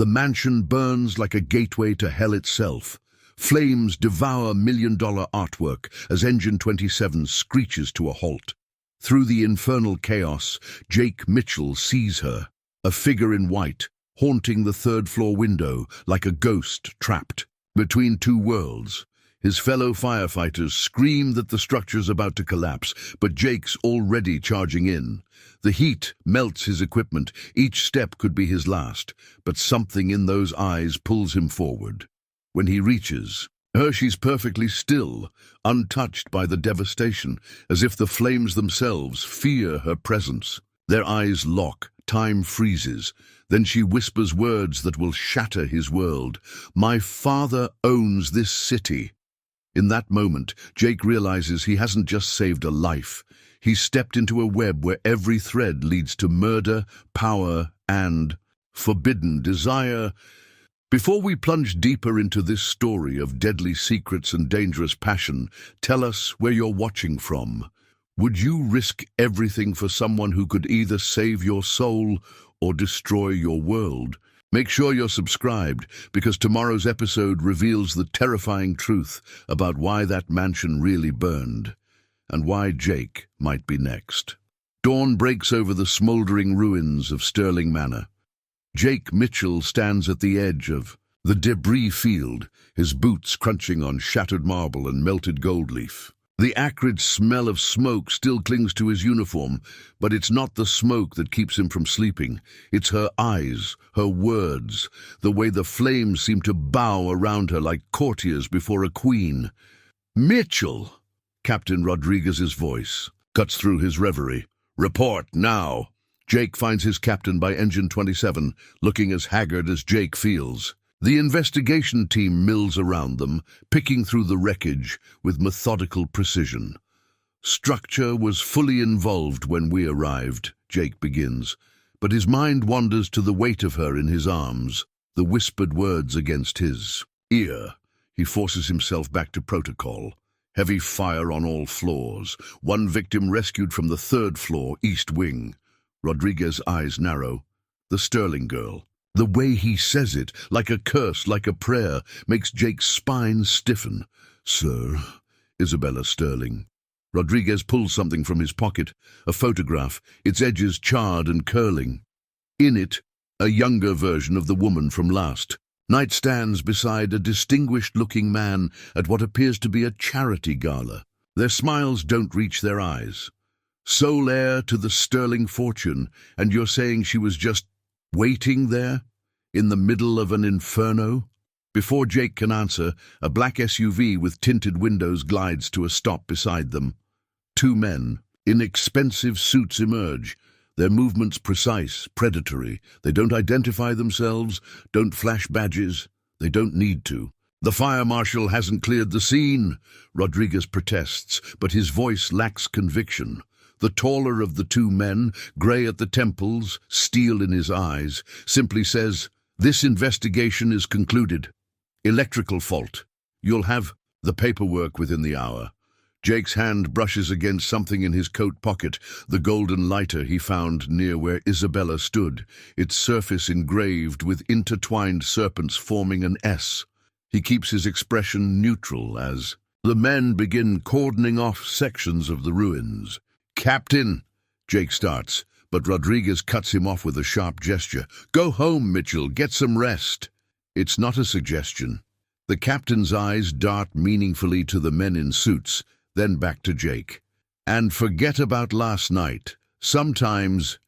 The mansion burns like a gateway to hell itself. Flames devour million-dollar artwork as Engine 27 screeches to a halt. Through the infernal chaos, Jake Mitchell sees her, a figure in white, haunting the third-floor window like a ghost trapped between two worlds. His fellow firefighters scream that the structure's about to collapse, but Jake's already charging in. The heat melts his equipment. Each step could be his last, but something in those eyes pulls him forward. When he reaches her, she's perfectly still, untouched by the devastation, as if the flames themselves fear her presence. Their eyes lock, time freezes. Then she whispers words that will shatter his world. "My father owns this city." In that moment, Jake realizes he hasn't just saved a life. He's stepped into a web where every thread leads to murder, power, and forbidden desire. Before we plunge deeper into this story of deadly secrets and dangerous passion, tell us where you're watching from. Would you risk everything for someone who could either save your soul or destroy your world? Make sure you're subscribed, because tomorrow's episode reveals the terrifying truth about why that mansion really burned, and why Jake might be next. Dawn breaks over the smoldering ruins of Sterling Manor. Jake Mitchell stands at the edge of the debris field, his boots crunching on shattered marble and melted gold leaf. The acrid smell of smoke still clings to his uniform, but it's not the smoke that keeps him from sleeping. It's her eyes, her words, the way the flames seem to bow around her like courtiers before a queen. "Mitchell!" Captain Rodriguez's voice cuts through his reverie. "Report now!" Jake finds his captain by Engine 27, looking as haggard as Jake feels. The investigation team mills around them, picking through the wreckage with methodical precision. "Structure was fully involved when we arrived," Jake begins, but his mind wanders to the weight of her in his arms, the whispered words against his ear. He forces himself back to protocol. Heavy fire on all floors. One victim rescued from the third floor, East Wing. Rodriguez's eyes narrow. The Sterling girl. The way he says it, like a curse, like a prayer, makes Jake's spine stiffen. "Sir, Isabella Sterling." Rodriguez pulls something from his pocket, a photograph, its edges charred and curling. In it, a younger version of the woman from last night stands beside a distinguished-looking man at what appears to be a charity gala. Their smiles don't reach their eyes. "Sole heir to the Sterling fortune, and you're saying she was just waiting there, in the middle of an inferno?" Before Jake can answer, a black SUV with tinted windows glides to a stop beside them. Two men, in expensive suits, emerge, their movements precise, predatory. They don't identify themselves, don't flash badges. They don't need to. "The fire marshal hasn't cleared the scene," Rodriguez protests, but his voice lacks conviction. The taller of the two men, grey at the temples, steel in his eyes, simply says, "This investigation is concluded. Electrical fault. You'll have the paperwork within the hour." Jake's hand brushes against something in his coat pocket, the golden lighter he found near where Isabella stood, its surface engraved with intertwined serpents forming an S. He keeps his expression neutral as the men begin cordoning off sections of the ruins. "Captain," Jake starts, but Rodriguez cuts him off with a sharp gesture. "Go home, Mitchell, get some rest." It's not a suggestion. The captain's eyes dart meaningfully to the men in suits, then back to Jake. "And forget about last night. Sometimes—"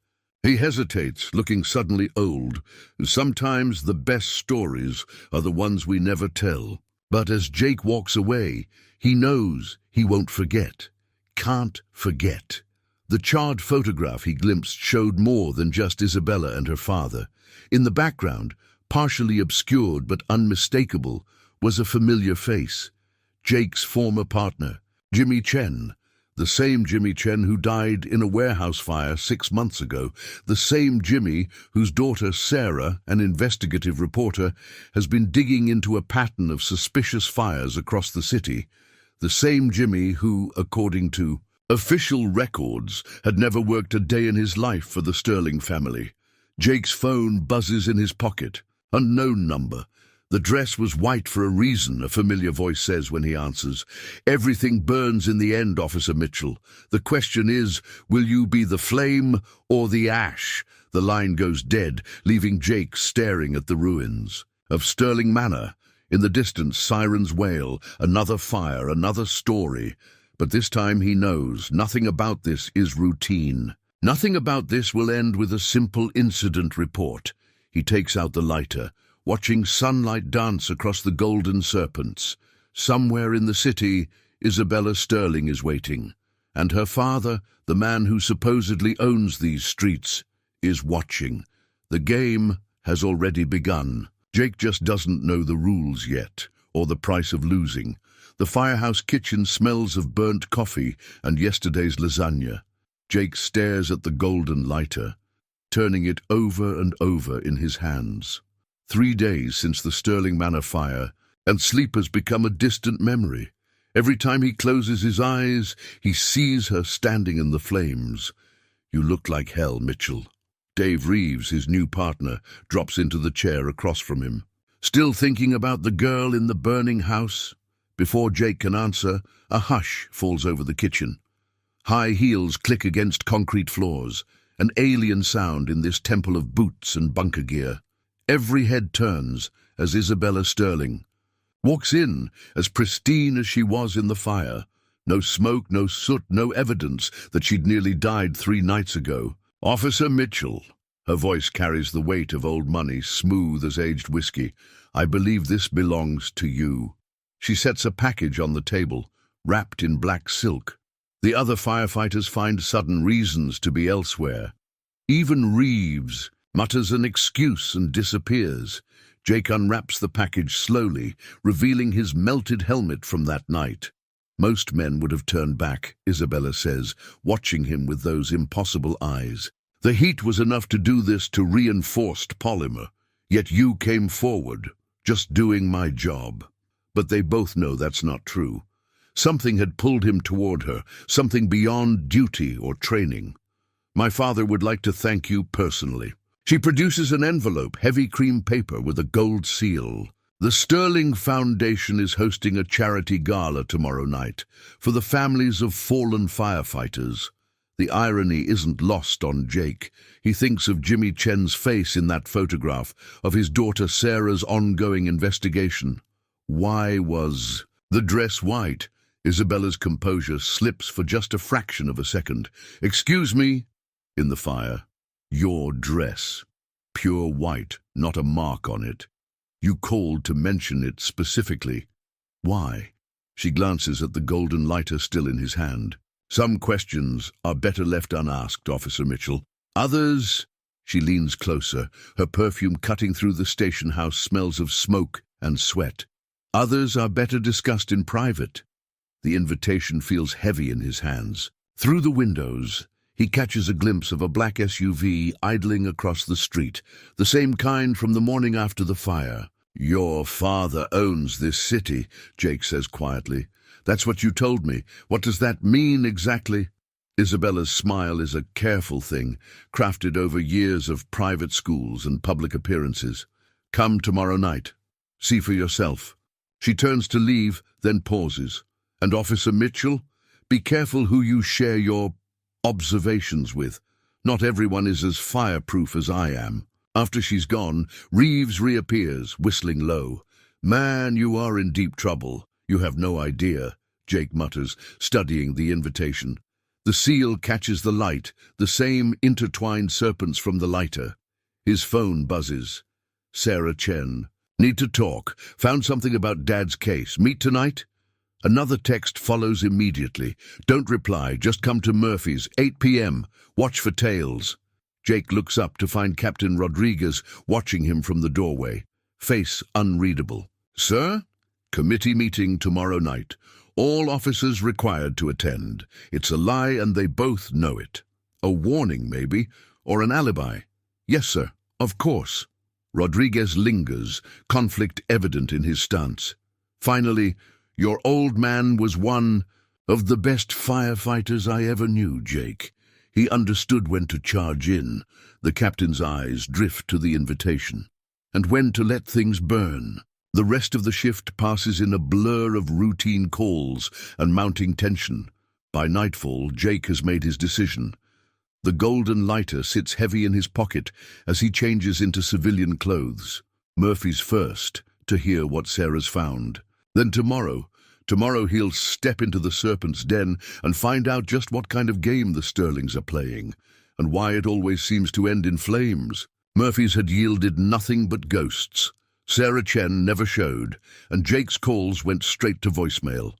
He hesitates, looking suddenly old. "Sometimes the best stories are the ones we never tell." But as Jake walks away, he knows he won't forget. Can't forget. The charred photograph he glimpsed showed more than just Isabella and her father. In the background, partially obscured but unmistakable, was a familiar face. Jake's former partner, Jimmy Chen. The same Jimmy Chen who died in a warehouse fire 6 months ago. The same Jimmy whose daughter Sarah, an investigative reporter, has been digging into a pattern of suspicious fires across the city. The same Jimmy who, according to official records, had never worked a day in his life for the Sterling family. Jake's phone buzzes in his pocket. Unknown number. The dress was white for a reason, a familiar voice says when he answers. Everything burns in the end, Officer Mitchell. The question is, will you be the flame or the ash? The line goes dead, leaving Jake staring at the ruins of Sterling Manor. In the distance, sirens wail, another fire, another story. But this time he knows nothing about this is routine. Nothing about this will end with a simple incident report. He takes out the lighter, watching sunlight dance across the golden serpents. Somewhere in the city, Isabella Sterling is waiting, and her father, the man who supposedly owns these streets, is watching. The game has already begun. Jake just doesn't know the rules yet, or the price of losing. The firehouse kitchen smells of burnt coffee and yesterday's lasagna. Jake stares at the golden lighter, turning it over and over in his hands. 3 days since the Sterling Manor fire, and sleep has become a distant memory. Every time he closes his eyes, he sees her standing in the flames. You look like hell, Mitchell. Dave Reeves, his new partner, drops into the chair across from him. Still thinking about the girl in the burning house? Before Jake can answer, a hush falls over the kitchen. High heels click against concrete floors, an alien sound in this temple of boots and bunker gear. Every head turns as Isabella Sterling walks in, as pristine as she was in the fire. No smoke, no soot, no evidence that she'd nearly died 3 nights ago. Officer Mitchell. Her voice carries the weight of old money, smooth as aged whiskey. I believe this belongs to you. She sets a package on the table, wrapped in black silk. The other firefighters find sudden reasons to be elsewhere. Even Reeves mutters an excuse and disappears. Jake unwraps the package slowly, revealing his melted helmet from that night. Most men would have turned back, Isabella says, watching him with those impossible eyes. The heat was enough to do this to reinforced polymer. Yet you came forward, just doing my job. But they both know that's not true. Something had pulled him toward her, something beyond duty or training. My father would like to thank you personally. She produces an envelope, heavy cream paper with a gold seal. The Sterling Foundation is hosting a charity gala tomorrow night for the families of fallen firefighters. The irony isn't lost on Jake. He thinks of Jimmy Chen's face in that photograph, of his daughter Sarah's ongoing investigation. Why was the dress white? Isabella's composure slips for just a fraction of a second. Excuse me? In the fire. Your dress. Pure white, not a mark on it. You called to mention it specifically. Why? She glances at the golden lighter still in his hand. Some questions are better left unasked, Officer Mitchell. Others... She leans closer. Her perfume cutting through the station house smells of smoke and sweat. Others are better discussed in private. The invitation feels heavy in his hands. Through the windows, he catches a glimpse of a black SUV idling across the street, the same kind from the morning after the fire. Your father owns this city, Jake says quietly. That's what you told me. What does that mean exactly? Isabella's smile is a careful thing, crafted over years of private schools and public appearances. Come tomorrow night. See for yourself. She turns to leave, then pauses. And Officer Mitchell, be careful who you share your observations with. Not everyone is as fireproof as I am. After she's gone, Reeves reappears, whistling low. Man, you are in deep trouble. You have no idea, Jake mutters, studying the invitation. The seal catches the light, the same intertwined serpents from the lighter. His phone buzzes. Sarah Chen. Need to talk. Found something about Dad's case. Meet tonight? Another text follows immediately. Don't reply, just come to Murphy's, 8 p.m. Watch for tails. Jake looks up to find Captain Rodriguez watching him from the doorway. Face unreadable. Sir? Committee meeting tomorrow night. All officers required to attend. It's a lie and they both know it. A warning, maybe, or an alibi. Yes, sir, of course. Rodriguez lingers, conflict evident in his stance. Finally, your old man was one of the best firefighters I ever knew, Jake. He understood when to charge in. The captain's eyes drift to the invitation. and when to let things burn. The rest of the shift passes in a blur of routine calls and mounting tension. By nightfall, Jake has made his decision. The golden lighter sits heavy in his pocket as he changes into civilian clothes. Murphy's first to hear what Sarah's found. Then tomorrow he'll step into the serpent's den and find out just what kind of game the Sterlings are playing, and why it always seems to end in flames. Murphy's had yielded nothing but ghosts. Sarah Chen never showed, and Jake's calls went straight to voicemail.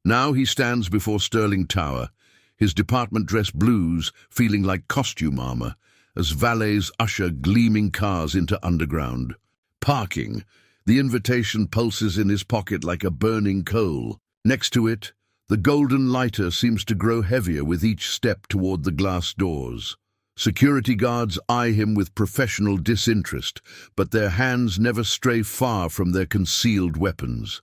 Now he stands before Sterling Tower, his department dress blues feeling like costume armor, as valets usher gleaming cars into underground. Parking. The invitation pulses in his pocket like a burning coal. Next to it, the golden lighter seems to grow heavier with each step toward the glass doors. Security guards eye him with professional disinterest, but their hands never stray far from their concealed weapons.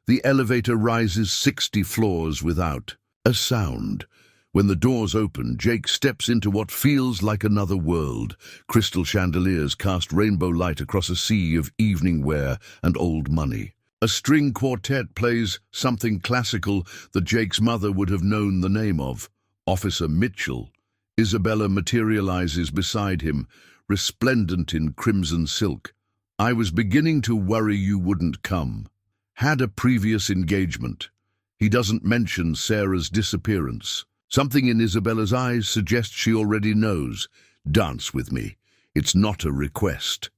The elevator rises 60 floors without a sound. When the doors open, Jake steps into what feels like another world. Crystal chandeliers cast rainbow light across a sea of evening wear and old money. A string quartet plays something classical that Jake's mother would have known the name of, Officer Mitchell. Isabella materializes beside him, resplendent in crimson silk. I was beginning to worry you wouldn't come. Had a previous engagement. He doesn't mention Sarah's disappearance. Something in Isabella's eyes suggests she already knows. Dance with me. It's not a request.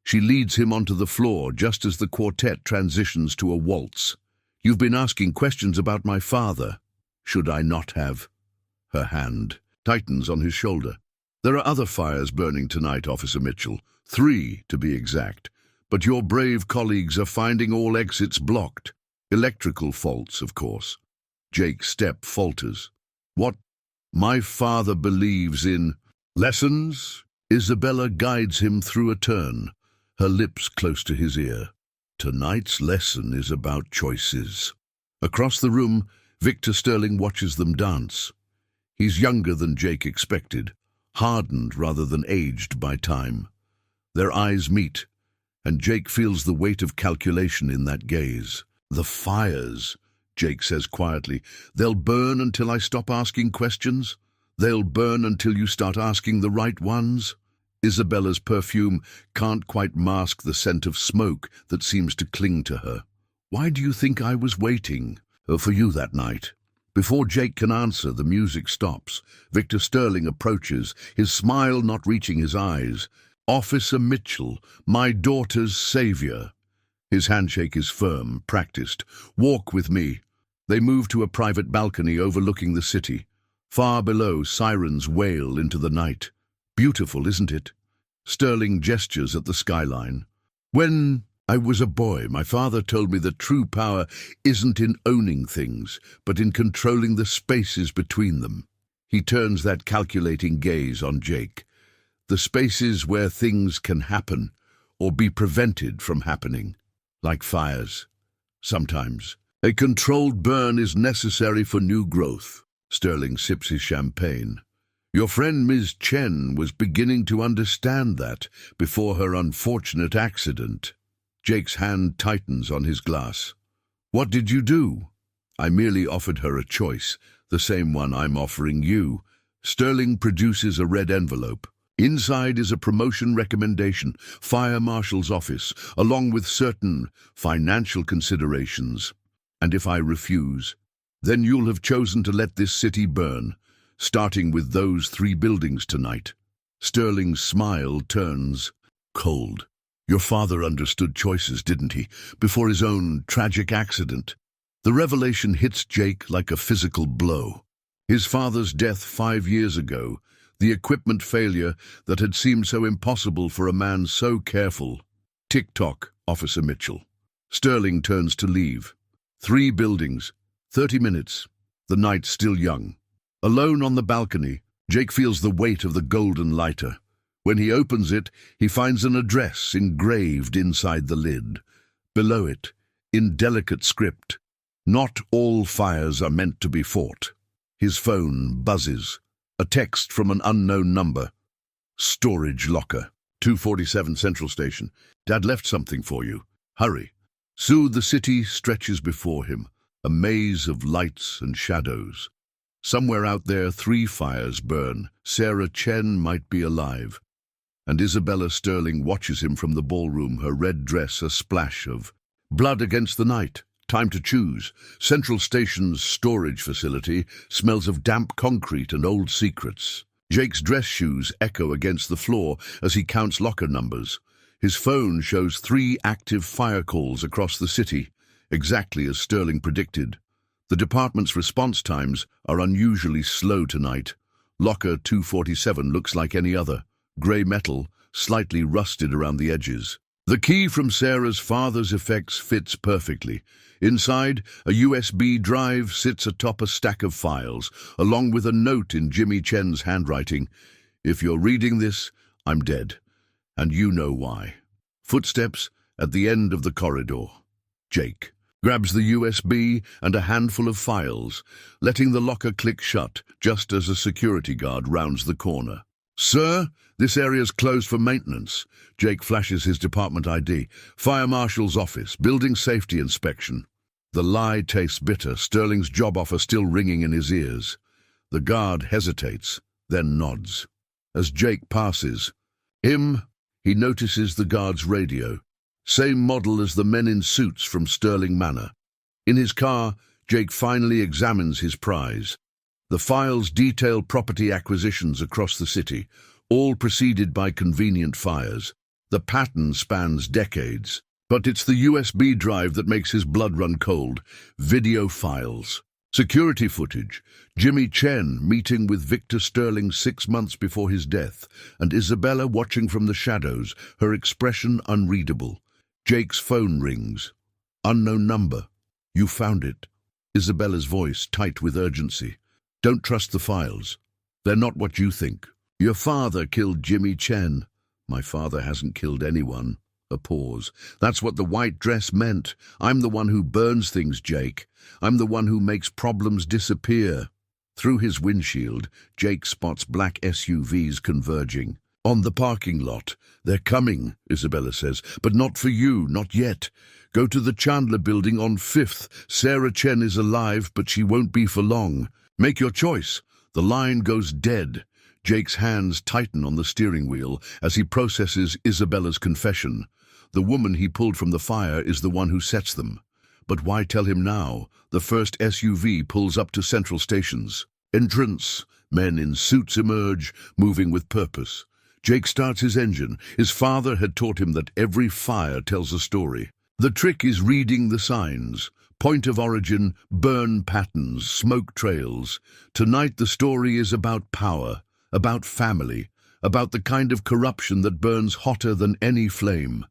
She leads him onto the floor just as the quartet transitions to a waltz. You've been asking questions about my father. Should I not have? Her hand tightens on his shoulder. There are other fires burning tonight, Officer Mitchell. 3, to be exact. But your brave colleagues are finding all exits blocked. Electrical faults, of course. Jake's step falters. What? My father believes in lessons? Isabella guides him through a turn, her lips close to his ear. Tonight's lesson is about choices. Across the room, Victor Sterling watches them dance. He's younger than Jake expected, hardened rather than aged by time. Their eyes meet, and Jake feels the weight of calculation in that gaze. The fires, Jake says quietly, they'll burn until I stop asking questions. They'll burn until you start asking the right ones. Isabella's perfume can't quite mask the scent of smoke that seems to cling to her. Why do you think I was waiting for you that night? Before Jake can answer, the music stops. Victor Sterling approaches, his smile not reaching his eyes. Officer Mitchell, my daughter's savior. His handshake is firm, practiced. Walk with me. They move to a private balcony overlooking the city. Far below, sirens wail into the night. Beautiful, isn't it? Sterling gestures at the skyline. When I was a boy, my father told me that true power isn't in owning things, but in controlling the spaces between them. He turns that calculating gaze on Jake. The spaces where things can happen, or be prevented from happening. Like fires. Sometimes. A controlled burn is necessary for new growth. Sterling sips his champagne. Your friend Ms. Chen was beginning to understand that before her unfortunate accident. Jake's hand tightens on his glass. What did you do? I merely offered her a choice, the same one I'm offering you. Sterling produces a red envelope. Inside is a promotion recommendation, fire marshal's office, along with certain financial considerations. And if I refuse, then you'll have chosen to let this city burn, starting with those 3 buildings tonight. Sterling's smile turns cold. Your father understood choices, didn't he, before his own tragic accident? The revelation hits Jake like a physical blow. His father's death 5 years ago, the equipment failure that had seemed so impossible for a man so careful. Tick-tock, Officer Mitchell. Sterling turns to leave. 3 buildings, 30 minutes. The night's still young. Alone on the balcony, Jake feels the weight of the golden lighter. When he opens it, he finds an address engraved inside the lid. Below it, in delicate script, not all fires are meant to be fought. His phone buzzes. A text from an unknown number. Storage locker. 247 Central Station. Dad left something for you. Hurry. Soon the city stretches before him, a maze of lights and shadows. Somewhere out there, 3 fires burn. Sarah Chen might be alive. And Isabella Sterling watches him from the ballroom, her red dress a splash of blood against the night. Time to choose. Central Station's storage facility smells of damp concrete and old secrets. Jake's dress shoes echo against the floor as he counts locker numbers. His phone shows 3 active fire calls across the city, exactly as Sterling predicted. The department's response times are unusually slow tonight. Locker 247 looks like any other, grey metal, slightly rusted around the edges. The key from Sarah's father's effects fits perfectly. Inside, a USB drive sits atop a stack of files, along with a note in Jimmy Chen's handwriting. If you're reading this, I'm dead. And you know why. Footsteps at the end of the corridor. Jake grabs the USB and a handful of files, letting the locker click shut just as a security guard rounds the corner. Sir, this area's closed for maintenance. Jake flashes his department ID. Fire Marshal's office, building safety inspection. The lie tastes bitter, Sterling's job offer still ringing in his ears. The guard hesitates, then nods. As Jake passes him, he notices the guard's radio. Same model as the men in suits from Sterling Manor. In his car, Jake finally examines his prize. The files detail property acquisitions across the city, all preceded by convenient fires. The pattern spans decades, but it's the USB drive that makes his blood run cold. Video files. Security footage. Jimmy Chen meeting with Victor Sterling 6 months before his death, and Isabella watching from the shadows, her expression unreadable. Jake's phone rings. Unknown number. You found it. Isabella's voice tight with urgency. Don't trust the files. They're not what you think. Your father killed Jimmy Chen. My father hasn't killed anyone. A pause. That's what the white dress meant. I'm the one who burns things, Jake. I'm the one who makes problems disappear. Through his windshield, Jake spots black SUVs converging. On the parking lot. They're coming, Isabella says, but not for you, not yet. Go to the Chandler building on 5th. Sarah Chen is alive, but she won't be for long. Make your choice. The line goes dead. Jake's hands tighten on the steering wheel as he processes Isabella's confession. The woman he pulled from the fire is the one who sets them. But why tell him now? The first SUV pulls up to Central Station's entrance. Men in suits emerge, moving with purpose. Jake starts his engine. His father had taught him that every fire tells a story. The trick is reading the signs. Point of origin, burn patterns, smoke trails. Tonight the story is about power, about family, about the kind of corruption that burns hotter than any flame.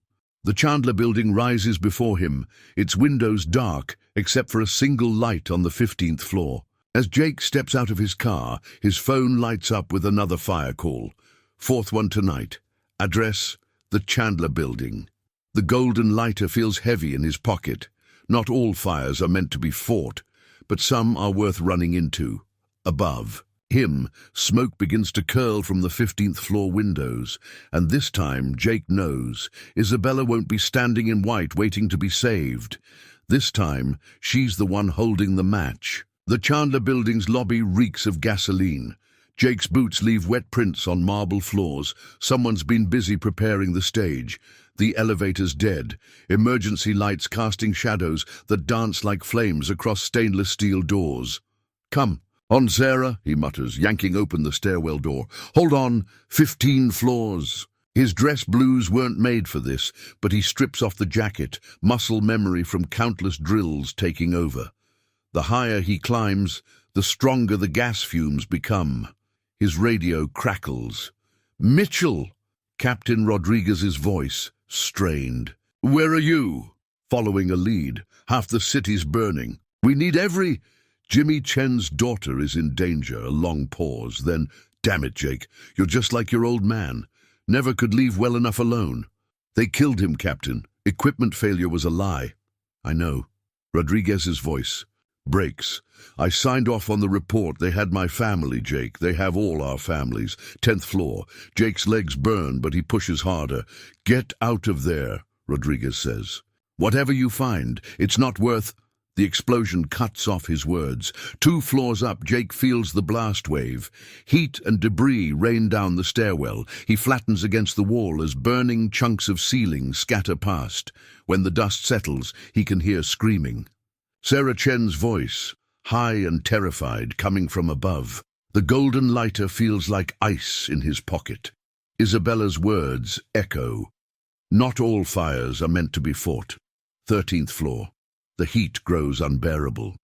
The Chandler building rises before him, its windows dark except for a single light on the 15th floor. As Jake steps out of his car, his phone lights up with another fire call. 4th one tonight. Address, the Chandler building. The golden lighter feels heavy in his pocket. Not all fires are meant to be fought, but some are worth running into. Above him, smoke begins to curl from the 15th floor windows, and this time Jake knows Isabella won't be standing in white waiting to be saved. This time, she's the one holding the match. The Chandler building's lobby reeks of gasoline. Jake's boots leave wet prints on marble floors. Someone's been busy preparing the stage. The elevator's dead, emergency lights casting shadows that dance like flames across stainless steel doors. Come, on Sarah, he mutters, yanking open the stairwell door. Hold on, 15 floors. His dress blues weren't made for this, but he strips off the jacket, muscle memory from countless drills taking over. The higher he climbs, the stronger the gas fumes become. His radio crackles. Mitchell! Captain Rodriguez's voice, strained. Where are you? Following a lead. Half the city's burning. We need every... Jimmy Chen's daughter is in danger. A long pause. Then, damn it, Jake. You're just like your old man. Never could leave well enough alone. They killed him, Captain. Equipment failure was a lie. I know. Rodriguez's voice. Breaks. I signed off on the report. They had my family, Jake. They have all our families. 10th floor. Jake's legs burn, but he pushes harder. Get out of there, Rodriguez says. Whatever you find, it's not worth... The explosion cuts off his words. 2 floors up, Jake feels the blast wave. Heat and debris rain down the stairwell. He flattens against the wall as burning chunks of ceiling scatter past. When the dust settles, he can hear screaming. Sarah Chen's voice, high and terrified, coming from above. The golden lighter feels like ice in his pocket. Isabella's words echo. Not all fires are meant to be fought. 13th floor. The heat grows unbearable.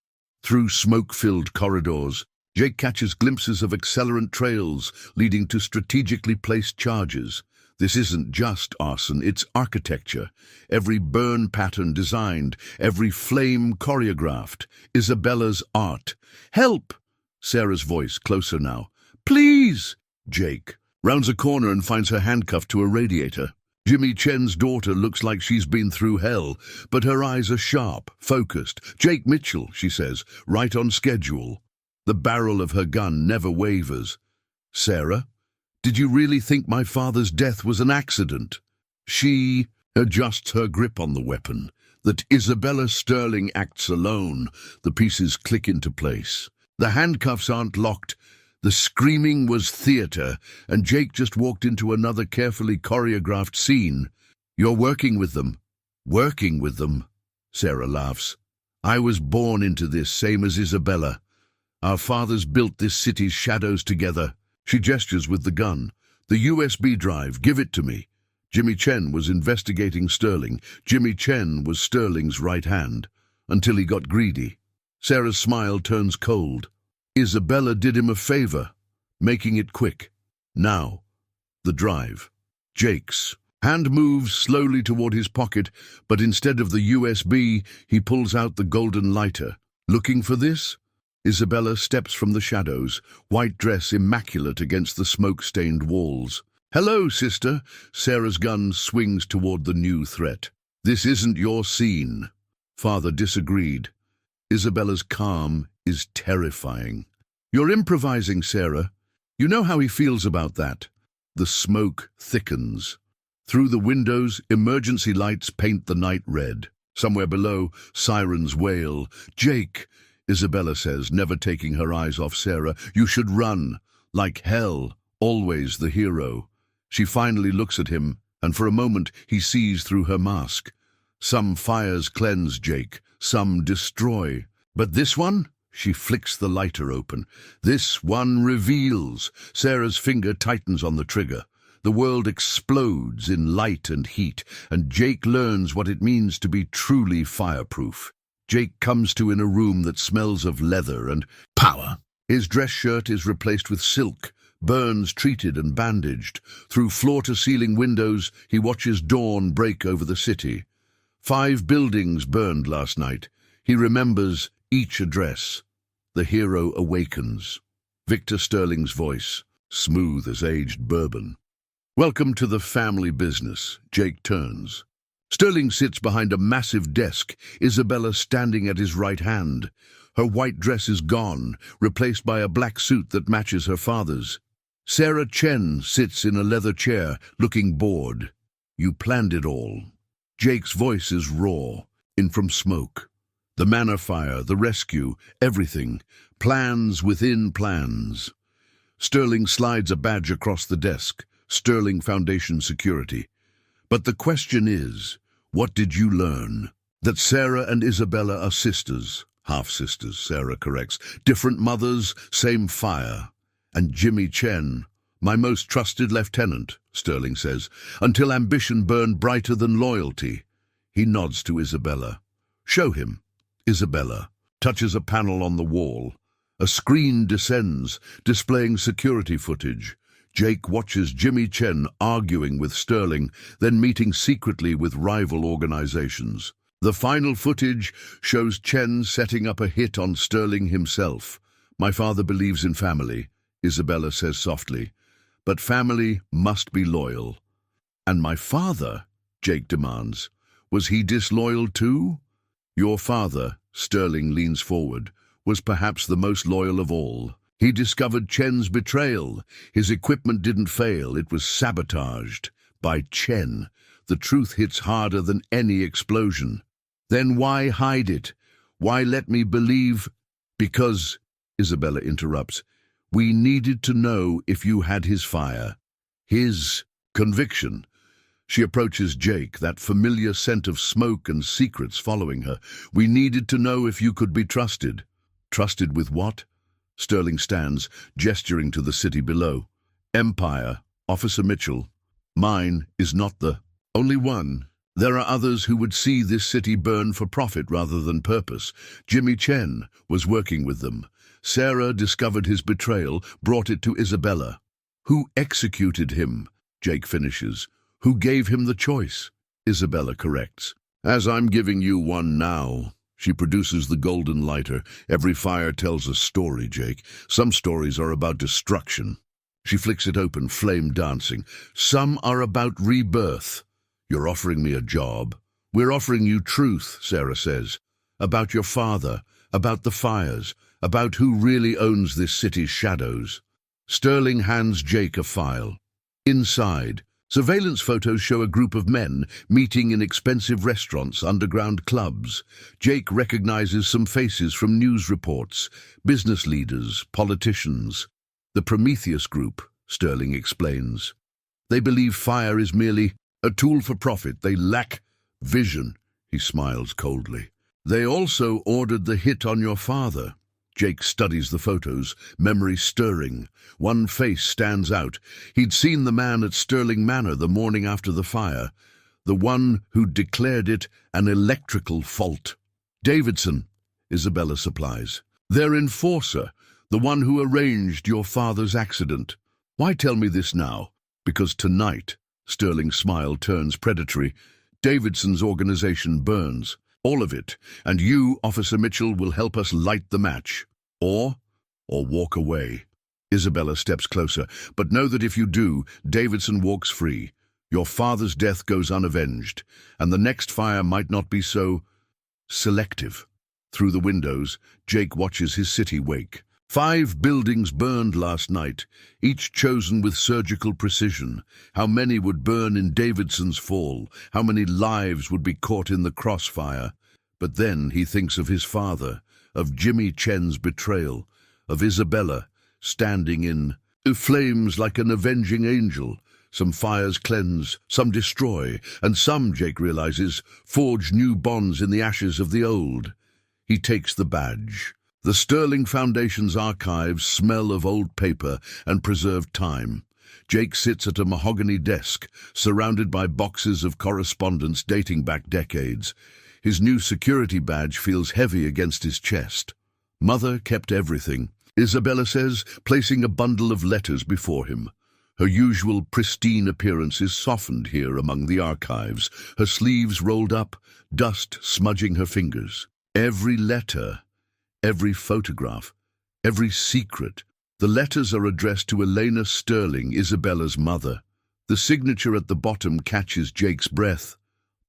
Through smoke-filled corridors, Jake catches glimpses of accelerant trails leading to strategically placed charges. This isn't just arson, it's architecture. Every burn pattern designed, every flame choreographed. Isabella's art. Help! Sarah's voice, closer now. Please! Jake rounds a corner and finds her handcuffed to a radiator. Jimmy Chen's daughter looks like she's been through hell, but her eyes are sharp, focused. Jake Mitchell, she says, right on schedule. The barrel of her gun never wavers. Sarah, did you really think my father's death was an accident? She adjusts her grip on the weapon. That Isabella Sterling acts alone. The pieces click into place. The handcuffs aren't locked. The screaming was theater, and Jake just walked into another carefully choreographed scene. You're working with them. Working with them, Sarah laughs. I was born into this, same as Isabella. Our fathers built this city's shadows together. She gestures with the gun. The USB drive, give it to me. Jimmy Chen was investigating Sterling. Jimmy Chen was Sterling's right hand, until he got greedy. Sarah's smile turns cold. Isabella did him a favor, making it quick. Now, the drive. Jake's hand moves slowly toward his pocket, but instead of the USB, he pulls out the golden lighter. Looking for this? Isabella steps from the shadows, white dress immaculate against the smoke-stained walls. Hello, sister. Sarah's gun swings toward the new threat. This isn't your scene. Father disagreed. Isabella's calm is terrifying. You're improvising, Sarah. You know how he feels about that. The smoke thickens. Through the windows, emergency lights paint the night red. Somewhere below, sirens wail. Jake, Isabella says, never taking her eyes off Sarah, you should run. Like hell, always the hero. She finally looks at him, and for a moment he sees through her mask. Some fires cleanse Jake, some destroy. But this one? She flicks the lighter open. This one reveals. Sarah's finger tightens on the trigger. The world explodes in light and heat, and Jake learns what it means to be truly fireproof. Jake comes to in a room that smells of leather and power. His dress shirt is replaced with silk, burns treated and bandaged. Through floor-to-ceiling windows, he watches dawn break over the city. 5 buildings burned last night. He remembers each address. The hero awakens. Victor Sterling's voice, smooth as aged bourbon. Welcome to the family business. Jake turns. Sterling sits behind a massive desk, Isabella standing at his right hand. Her white dress is gone, replaced by a black suit that matches her father's. Sarah Chen sits in a leather chair, looking bored. You planned it all. Jake's voice is raw, in from smoke. The manor fire, the rescue, everything. Plans within plans. Sterling slides a badge across the desk. Sterling Foundation Security. But the question is, what did you learn? That Sarah and Isabella are sisters. Half-sisters, Sarah corrects. Different mothers, same fire. And Jimmy Chen, my most trusted lieutenant, Sterling says, until ambition burned brighter than loyalty. He nods to Isabella. Show him. Isabella touches a panel on the wall. A screen descends, displaying security footage. Jake watches Jimmy Chen arguing with Sterling, then meeting secretly with rival organizations. The final footage shows Chen setting up a hit on Sterling himself. My father believes in family, Isabella says softly, but family must be loyal. And my father, Jake demands, was he disloyal too? Your father, Sterling leans forward, was perhaps the most loyal of all. He discovered Chen's betrayal. His equipment didn't fail, it was sabotaged by Chen. The truth hits harder than any explosion. Then why hide it? Why let me believe? Because, Isabella interrupts, we needed to know if you had his fire, his conviction. She approaches Jake, that familiar scent of smoke and secrets following her. We needed to know if you could be trusted. Trusted with what? Sterling stands, gesturing to the city below. Empire, Officer Mitchell. Mine is not the only one. There are others who would see this city burn for profit rather than purpose. Jimmy Chen was working with them. Sarah discovered his betrayal, brought it to Isabella. Who executed him? Jake finishes. Who gave him the choice? Isabella corrects. As I'm giving you one now. She produces the golden lighter. Every fire tells a story, Jake. Some stories are about destruction. She flicks it open, flame dancing. Some are about rebirth. You're offering me a job. We're offering you truth, Sarah says. About your father, about the fires, about who really owns this city's shadows. Sterling hands Jake a file. Inside, surveillance photos show a group of men meeting in expensive restaurants, underground clubs. Jake recognizes some faces from news reports, business leaders, politicians. The Prometheus group, Sterling explains. They believe fire is merely a tool for profit. They lack vision. He smiles coldly. They also ordered the hit on your father. Jake studies the photos, memory stirring. One face stands out. He'd seen the man at Sterling Manor the morning after the fire, the one who declared it an electrical fault. Davidson, Isabella supplies. Their enforcer, the one who arranged your father's accident. Why tell me this now? Because tonight, Sterling's smile turns predatory, Davidson's organization burns. All of it, and you, Officer Mitchell, will help us light the match. Or walk away. Isabella steps closer, but know that if you do, Davidson walks free. Your father's death goes unavenged, and the next fire might not be so selective. Through the windows, Jake watches his city wake. 5 buildings burned last night, each chosen with surgical precision. How many would burn in Davidson's fall? How many lives would be caught in the crossfire? But then he thinks of his father, of Jimmy Chen's betrayal, of Isabella standing in flames like an avenging angel. Some fires cleanse, some destroy, and some, Jake realizes, forge new bonds in the ashes of the old. He takes the badge. The Sterling Foundation's archives smell of old paper and preserved time. Jake sits at a mahogany desk, surrounded by boxes of correspondence dating back decades. His new security badge feels heavy against his chest. Mother kept everything, Isabella says, placing a bundle of letters before him. Her usual pristine appearance is softened here among the archives, her sleeves rolled up, dust smudging her fingers. Every letter, every photograph, every secret. The letters are addressed to Elena Sterling, Isabella's mother. The signature at the bottom catches Jake's breath.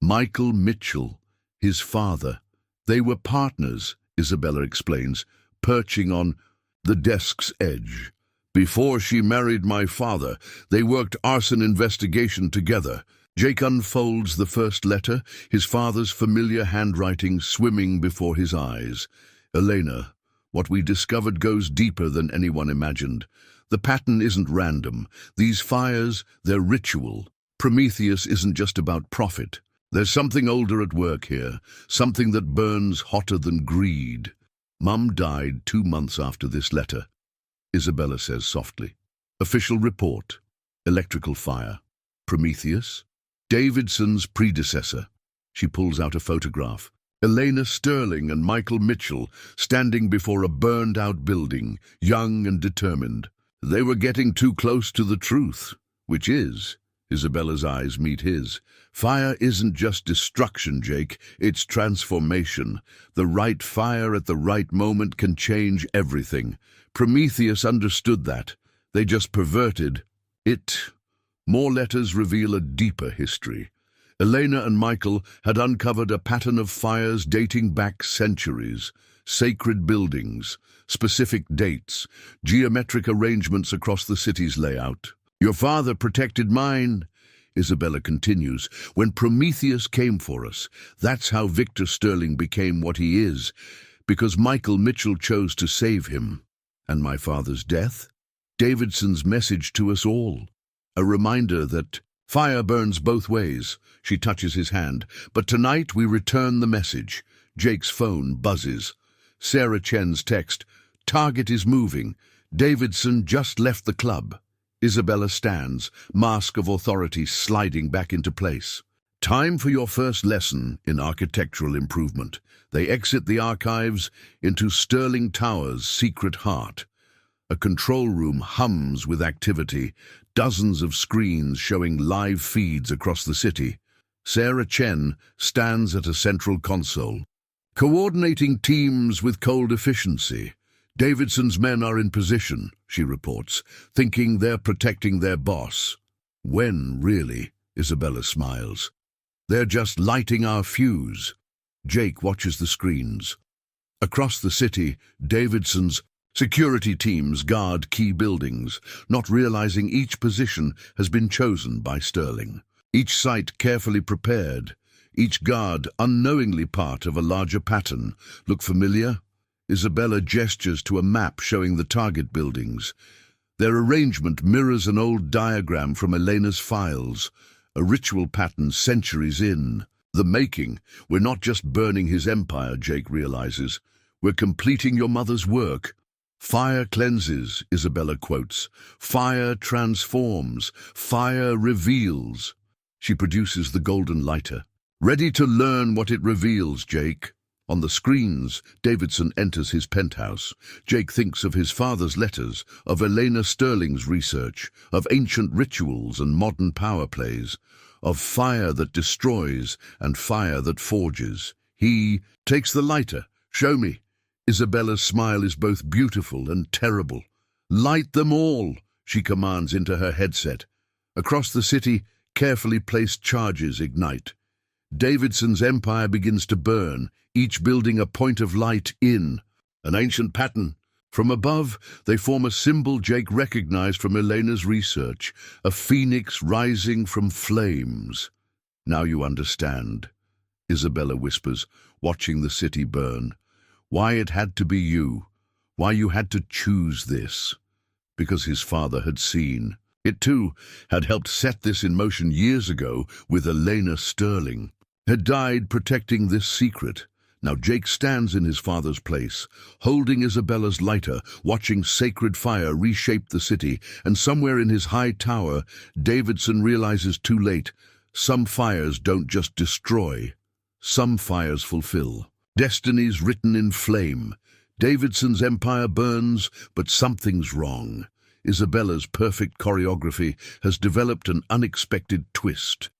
Michael Mitchell, his father. They were partners, Isabella explains, perching on the desk's edge. Before she married my father, they worked arson investigation together. Jake unfolds the first letter, his father's familiar handwriting swimming before his eyes. Elena, what we discovered goes deeper than anyone imagined. The pattern isn't random. These fires, they're ritual. Prometheus isn't just about profit. There's something older at work here, something that burns hotter than greed. Mum died 2 months after this letter, Isabella says softly. Official report. Electrical fire. Prometheus? Davidson's predecessor. She pulls out a photograph. Elena Sterling and Michael Mitchell standing before a burned-out building, young and determined. They were getting too close to the truth, which is, Isabella's eyes meet his. Fire isn't just destruction, Jake, it's transformation. The right fire at the right moment can change everything. Prometheus understood that. They just perverted it. More letters reveal a deeper history. Elena and Michael had uncovered a pattern of fires dating back centuries, sacred buildings, specific dates, geometric arrangements across the city's layout. Your father protected mine, Isabella continues. When Prometheus came for us, that's how Victor Sterling became what he is, because Michael Mitchell chose to save him. And my father's death? Davidson's message to us all. A reminder that fire burns both ways. She touches his hand. But tonight we return the message. Jake's phone buzzes. Sarah Chen's text. Target is moving. Davidson just left the club. Isabella stands, mask of authority sliding back into place. Time for your first lesson in architectural improvement. They exit the archives into Sterling Tower's secret heart. A control room hums with activity, dozens of screens showing live feeds across the city. Sarah Chen stands at a central console, coordinating teams with cold efficiency. Davidson's men are in position, she reports, thinking they're protecting their boss. When, really? Isabella smiles. They're just lighting our fuse. Jake watches the screens. Across the city, Davidson's security teams guard key buildings, not realizing each position has been chosen by Sterling. Each site carefully prepared, each guard unknowingly part of a larger pattern. Look familiar? Isabella gestures to a map showing the target buildings. Their arrangement mirrors an old diagram from Elena's files, a ritual pattern centuries in. The making. We're not just burning his empire, Jake realizes. We're completing your mother's work. Fire cleanses, Isabella quotes. Fire transforms. Fire reveals. She produces the golden lighter. Ready to learn what it reveals, Jake. On the screens, Davidson enters his penthouse. Jake thinks of his father's letters, of Elena Sterling's research, of ancient rituals and modern power plays, of fire that destroys and fire that forges. He takes the lighter. Show me. Isabella's smile is both beautiful and terrible. Light them all, she commands into her headset. Across the city, carefully placed charges ignite. Davidson's empire begins to burn, each building a point of light in. An ancient pattern. From above, they form a symbol Jake recognized from Elena's research, a phoenix rising from flames. Now you understand, Isabella whispers, watching the city burn. Why it had to be you. Why you had to choose this. Because his father had seen. It, too, had helped set this in motion years ago with Elena Sterling. Had died protecting this secret. Now Jake stands in his father's place, holding Isabella's lighter, watching sacred fire reshape the city, and somewhere in his high tower, Davidson realizes too late, some fires don't just destroy, some fires fulfill. Destinies written in flame. Davidson's empire burns, but something's wrong. Isabella's perfect choreography has developed an unexpected twist.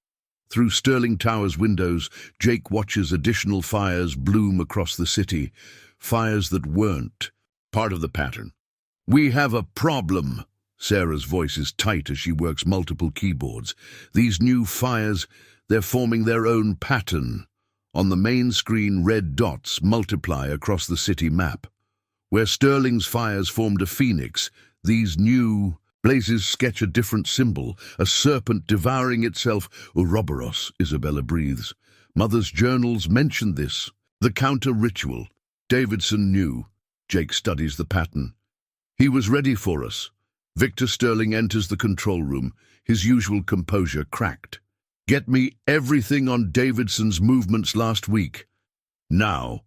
Through Sterling Tower's windows, Jake watches additional fires bloom across the city, fires that weren't part of the pattern. We have a problem. Sarah's voice is tight as she works multiple keyboards. These new fires, they're forming their own pattern. On the main screen, red dots multiply across the city map. Where Sterling's fires formed a phoenix, these new blazes sketch a different symbol, a serpent devouring itself. Ouroboros, Isabella breathes. Mother's journals mention this. The counter-ritual. Davidson knew. Jake studies the pattern. He was ready for us. Victor Sterling enters the control room, his usual composure cracked. Get me everything on Davidson's movements last week. Now.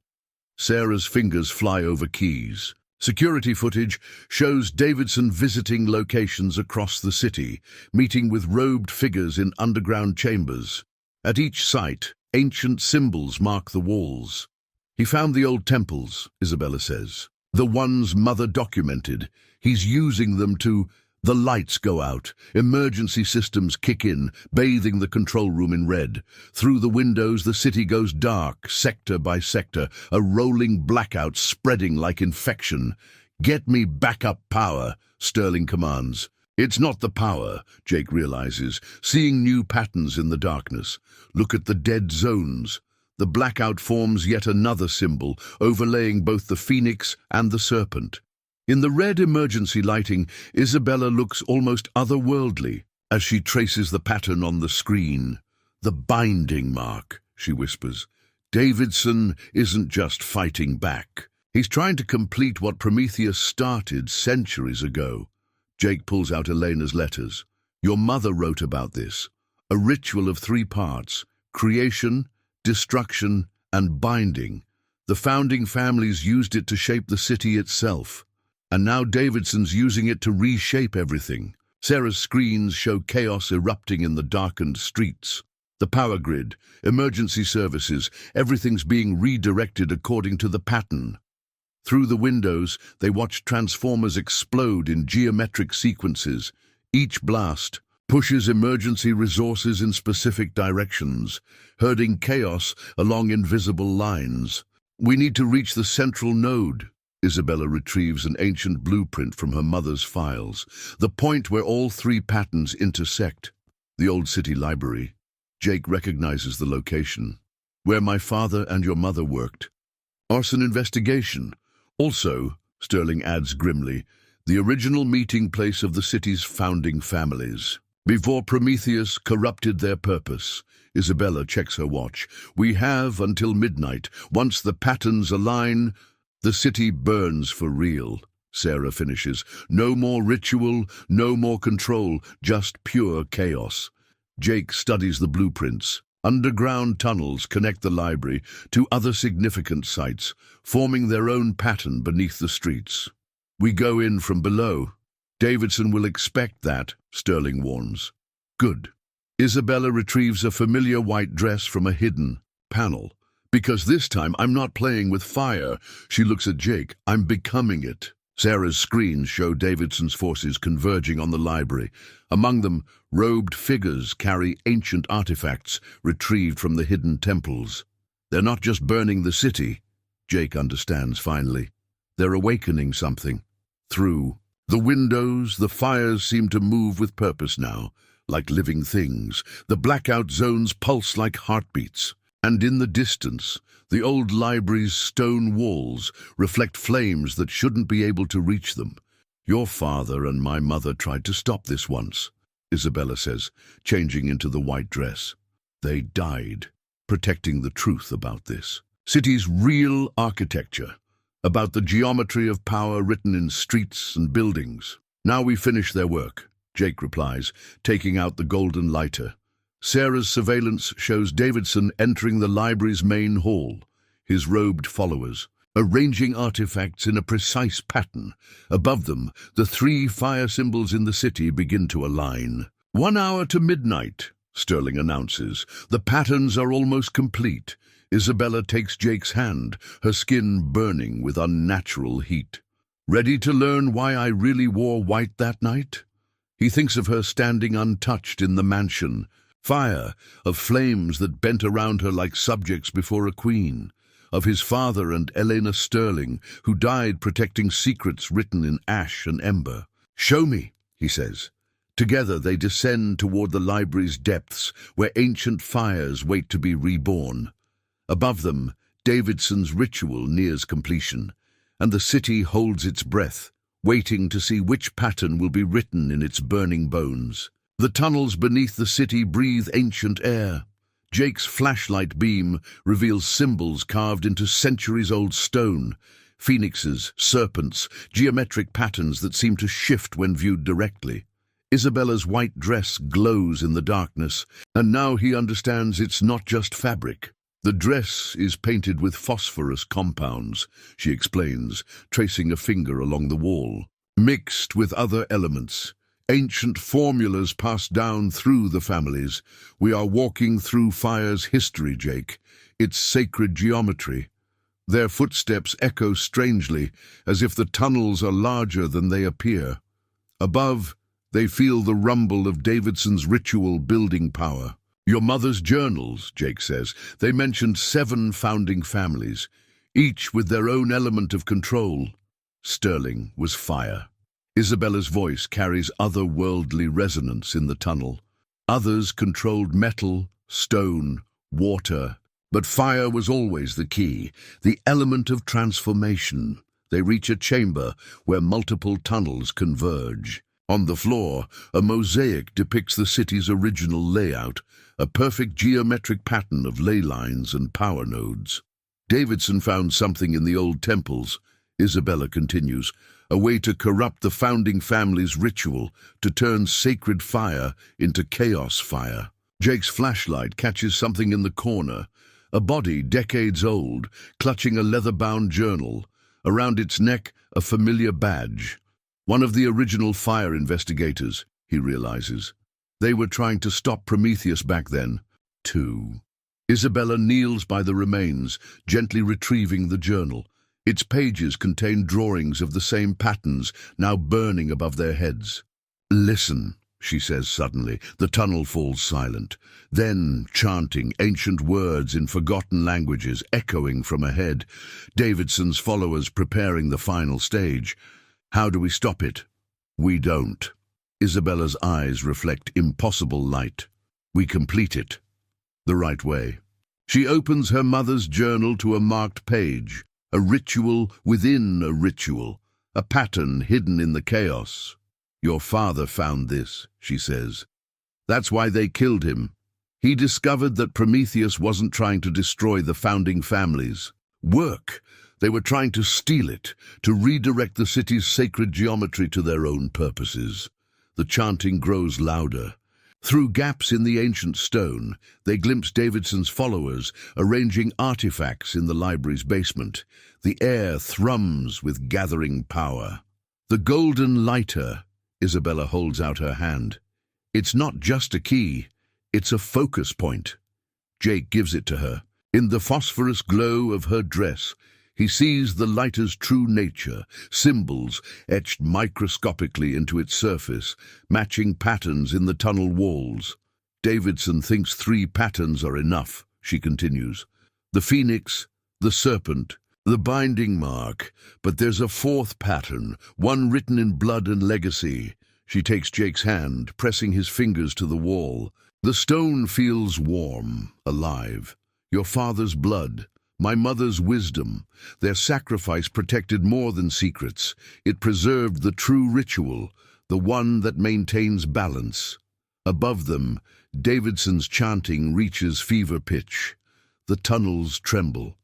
Sarah's fingers fly over keys. Security footage shows Davidson visiting locations across the city, meeting with robed figures in underground chambers. At each site, ancient symbols mark the walls. He found the old temples, Isabella says. The ones Mother documented. He's using them to... The lights go out. Emergency systems kick in, bathing the control room in red. Through the windows, the city goes dark, sector by sector, a rolling blackout spreading like infection. Get me backup power, Sterling commands. It's not the power, Jake realizes, seeing new patterns in the darkness. Look at the dead zones. The blackout forms yet another symbol, overlaying both the phoenix and the serpent. In the red emergency lighting, Isabella looks almost otherworldly as she traces the pattern on the screen. The binding mark, she whispers. Davidson isn't just fighting back. He's trying to complete what Prometheus started centuries ago. Jake pulls out Elena's letters. Your mother wrote about this. A ritual of 3 parts: creation, destruction, and binding. The founding families used it to shape the city itself. And now Davidson's using it to reshape everything. Sarah's screens show chaos erupting in the darkened streets. The power grid, emergency services, everything's being redirected according to the pattern. Through the windows, they watch transformers explode in geometric sequences. Each blast pushes emergency resources in specific directions, herding chaos along invisible lines. We need to reach the central node. Isabella retrieves an ancient blueprint from her mother's files, the point where all 3 patterns intersect. The old city library. Jake recognizes the location. Where my father and your mother worked. Arson investigation. Also, Sterling adds grimly, the original meeting place of the city's founding families. Before Prometheus corrupted their purpose. Isabella checks her watch. We have until midnight. Once the patterns align, the city burns for real. Sarah finishes. No more ritual, no more control, just pure chaos. Jake studies the blueprints. Underground tunnels connect the library to other significant sites, forming their own pattern beneath the streets. We go in from below. Davidson will expect that, Sterling warns. Good. Isabella retrieves a familiar white dress from a hidden panel. Because this time I'm not playing with fire. She looks at Jake. I'm becoming it. Sarah's screens show Davidson's forces converging on the library. Among them, robed figures carry ancient artifacts retrieved from the hidden temples. They're not just burning the city, Jake understands finally. They're awakening something. Through the windows, the fires seem to move with purpose now, like living things. The blackout zones pulse like heartbeats. And in the distance, the old library's stone walls reflect flames that shouldn't be able to reach them. Your father and my mother tried to stop this once, Isabella says, changing into the white dress. They died, protecting the truth about this. City's real architecture, about the geometry of power written in streets and buildings. Now we finish their work, Jake replies, taking out the golden lighter. Sarah's surveillance shows Davidson entering the library's main hall, his robed followers, arranging artifacts in a precise pattern. Above them, the 3 fire symbols in the city begin to align. 1 hour to midnight, Sterling announces. The patterns are almost complete. Isabella takes Jake's hand, her skin burning with unnatural heat. Ready to learn why I really wore white that night? He thinks of her standing untouched in the mansion, fire, of flames that bent around her like subjects before a queen, of his father and Elena Sterling, who died protecting secrets written in ash and ember. Show me, he says. Together they descend toward the library's depths, where ancient fires wait to be reborn. Above them, Davidson's ritual nears completion, and the city holds its breath, waiting to see which pattern will be written in its burning bones. The tunnels beneath the city breathe ancient air. Jake's flashlight beam reveals symbols carved into centuries-old stone, phoenixes, serpents, geometric patterns that seem to shift when viewed directly. Isabella's white dress glows in the darkness, and now he understands it's not just fabric. The dress is painted with phosphorus compounds, she explains, tracing a finger along the wall, mixed with other elements. Ancient formulas passed down through the families. We are walking through fire's history, Jake. Its sacred geometry. Their footsteps echo strangely, as if the tunnels are larger than they appear. Above, they feel the rumble of Davidson's ritual building power. Your mother's journals, Jake says. They mentioned 7 founding families, each with their own element of control. Sterling was fire. Isabella's voice carries otherworldly resonance in the tunnel. Others controlled metal, stone, water, but fire was always the key, the element of transformation. They reach a chamber where multiple tunnels converge. On the floor, a mosaic depicts the city's original layout, a perfect geometric pattern of ley lines and power nodes. Davidson found something in the old temples, Isabella continues, a way to corrupt the founding family's ritual, to turn sacred fire into chaos fire. Jake's flashlight catches something in the corner, a body decades old, clutching a leather-bound journal. Around its neck, a familiar badge. One of the original fire investigators, he realizes. They were trying to stop Prometheus back then, too. Isabella kneels by the remains, gently retrieving the journal. Its pages contain drawings of the same patterns, now burning above their heads. "Listen," she says suddenly. The tunnel falls silent. Then, chanting ancient words in forgotten languages echoing from ahead, Davidson's followers preparing the final stage. How do we stop it? We don't. Isabella's eyes reflect impossible light. We complete it. The right way. She opens her mother's journal to a marked page, a ritual within a ritual, a pattern hidden in the chaos. Your father found this, she says. That's why they killed him. He discovered that Prometheus wasn't trying to destroy the founding family's work. They were trying to steal it, to redirect the city's sacred geometry to their own purposes. The chanting grows louder. Through gaps in the ancient stone, they glimpse Davidson's followers arranging artifacts in the library's basement. The air thrums with gathering power. The golden lighter, Isabella holds out her hand. It's not just a key, it's a focus point. Jake gives it to her. In the phosphorus glow of her dress, he sees the lighter's true nature, symbols etched microscopically into its surface, matching patterns in the tunnel walls. Davidson thinks 3 patterns are enough, she continues. The phoenix, the serpent, the binding mark, but there's a 4th pattern, one written in blood and legacy. She takes Jake's hand, pressing his fingers to the wall. The stone feels warm, alive. Your father's blood. My mother's wisdom. Their sacrifice protected more than secrets. It preserved the true ritual, the one that maintains balance. Above them, Davidson's chanting reaches fever pitch. The tunnels tremble.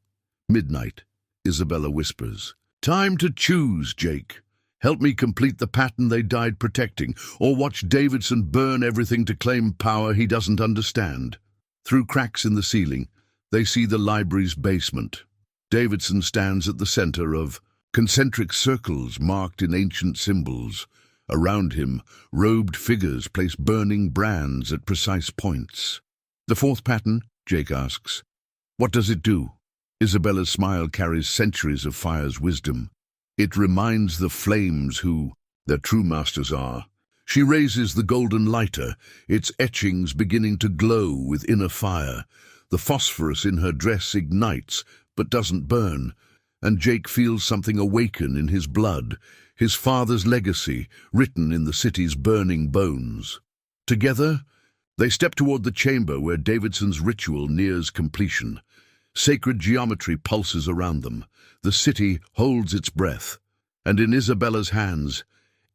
Midnight, Isabella whispers. Time to choose, Jake. Help me complete the pattern they died protecting, or watch Davidson burn everything to claim power he doesn't understand. Through cracks in the ceiling, they see the library's basement. Davidson stands at the center of concentric circles marked in ancient symbols. Around him, robed figures place burning brands at precise points. The 4th pattern, Jake asks. What does it do? Isabella's smile carries centuries of fire's wisdom. It reminds the flames who their true masters are. She raises the golden lighter, its etchings beginning to glow with inner fire. The phosphorus in her dress ignites, but doesn't burn, and Jake feels something awaken in his blood, his father's legacy written in the city's burning bones. Together, they step toward the chamber where Davidson's ritual nears completion. Sacred geometry pulses around them. The city holds its breath, and in Isabella's hands,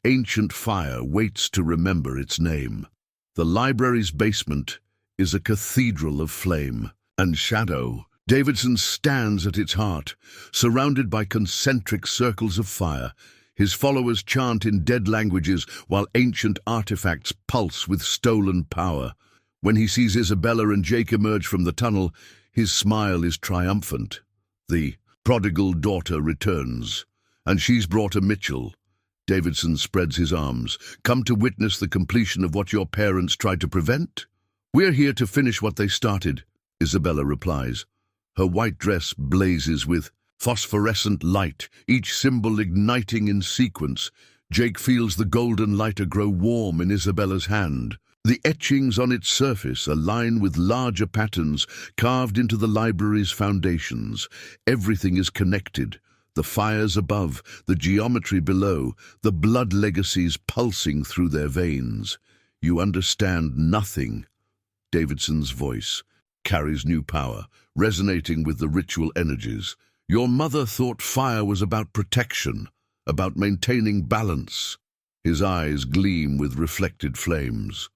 ancient fire waits to remember its name. The library's basement is a cathedral of flame and shadow. Davidson stands at its heart, surrounded by concentric circles of fire. His followers chant in dead languages while ancient artifacts pulse with stolen power. When he sees Isabella and Jake emerge from the tunnel, his smile is triumphant. The prodigal daughter returns, and she's brought a Mitchell. Davidson spreads his arms. Come to witness the completion of what your parents tried to prevent? We're here to finish what they started, Isabella replies. Her white dress blazes with phosphorescent light, each symbol igniting in sequence. Jake feels the golden lighter grow warm in Isabella's hand. The etchings on its surface align with larger patterns carved into the library's foundations. Everything is connected. The fires above, the geometry below, the blood legacies pulsing through their veins. You understand nothing. Davidson's voice carries new power, resonating with the ritual energies. Your mother thought fire was about protection, about maintaining balance. His eyes gleam with reflected flames.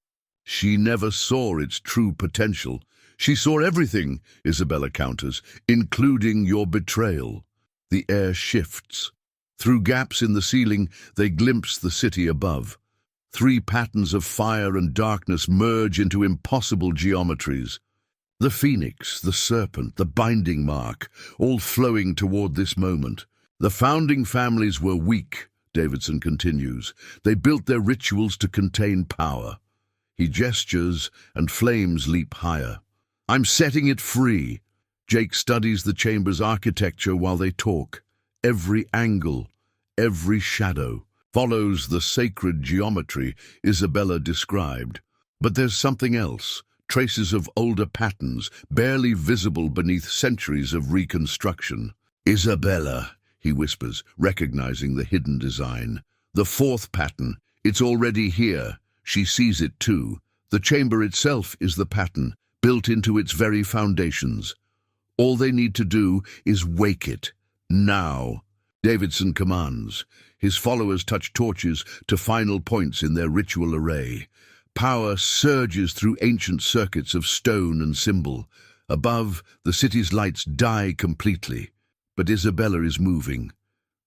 She never saw its true potential. She saw everything, Isabella counters, including your betrayal. The air shifts. Through gaps in the ceiling, they glimpse the city above. 3 patterns of fire and darkness merge into impossible geometries. The phoenix, the serpent, the binding mark, all flowing toward this moment. The founding families were weak, Davidson continues. They built their rituals to contain power. He gestures, and flames leap higher. I'm setting it free. Jake studies the chamber's architecture while they talk. Every angle, every shadow, follows the sacred geometry Isabella described. But there's something else. Traces of older patterns, barely visible beneath centuries of reconstruction. Isabella, he whispers, recognizing the hidden design. The 4th pattern, it's already here. She sees it too. The chamber itself is the pattern, built into its very foundations. All they need to do is wake it. Now. Davidson commands. His followers touch torches to final points in their ritual array. Power surges through ancient circuits of stone and symbol. Above, the city's lights die completely. But Isabella is moving.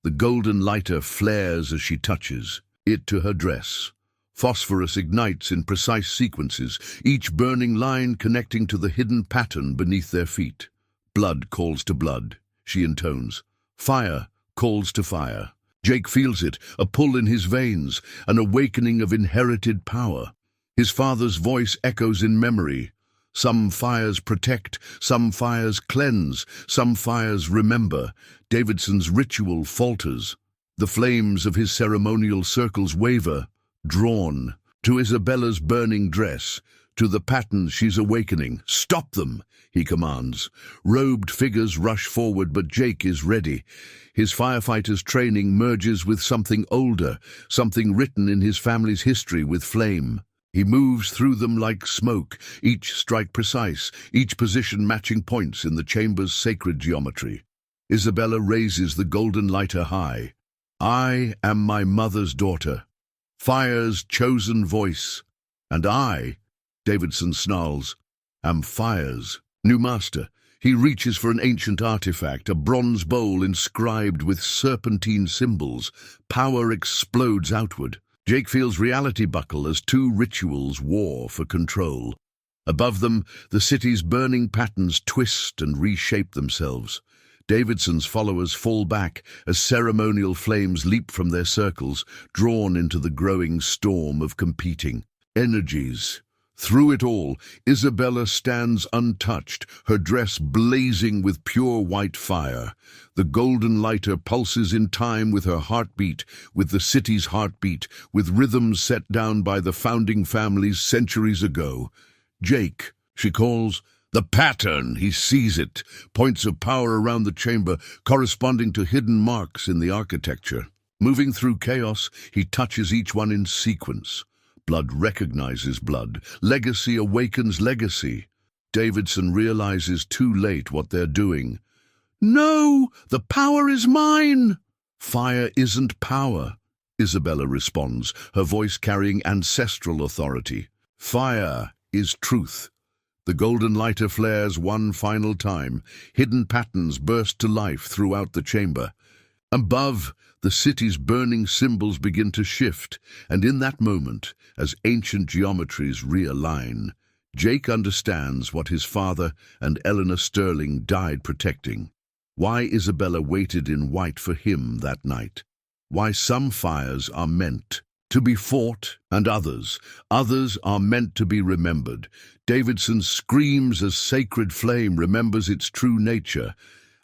The golden lighter flares as she touches it to her dress. Phosphorus ignites in precise sequences, each burning line connecting to the hidden pattern beneath their feet. Blood calls to blood, she intones. Fire calls to fire. Jake feels it, a pull in his veins, an awakening of inherited power. His father's voice echoes in memory. Some fires protect, some fires cleanse, some fires remember. Davidson's ritual falters. The flames of his ceremonial circles waver, drawn to Isabella's burning dress, to the patterns she's awakening. Stop them, he commands. Robed figures rush forward, but Jake is ready. His firefighter's training merges with something older, something written in his family's history with flame. He moves through them like smoke, each strike precise, each position matching points in the chamber's sacred geometry. Isabella raises the golden lighter high. I am my mother's daughter, fire's chosen voice, and I, Davidson snarls, am fire's new master. He reaches for an ancient artifact, a bronze bowl inscribed with serpentine symbols. Power explodes outward. Jake feels reality buckle as 2 rituals war for control. Above them, the city's burning patterns twist and reshape themselves. Davidson's followers fall back as ceremonial flames leap from their circles, drawn into the growing storm of competing energies. Through it all, Isabella stands untouched, her dress blazing with pure white fire. The golden lighter pulses in time with her heartbeat, with the city's heartbeat, with rhythms set down by the founding families centuries ago. Jake, she calls. The pattern, he sees it, points of power around the chamber, corresponding to hidden marks in the architecture. Moving through chaos, he touches each one in sequence. Blood recognizes blood. Legacy awakens legacy. Davidson realizes too late what they're doing. No, the power is mine. Fire isn't power, Isabella responds, her voice carrying ancestral authority. Fire is truth. The golden lighter flares one final time. Hidden patterns burst to life throughout the chamber. Above, the city's burning symbols begin to shift, and in that moment, as ancient geometries realign, Jake understands what his father and Eleanor Sterling died protecting. Why Isabella waited in white for him that night. Why some fires are meant to be fought, and others are meant to be remembered. Davidson screams as sacred flame remembers its true nature.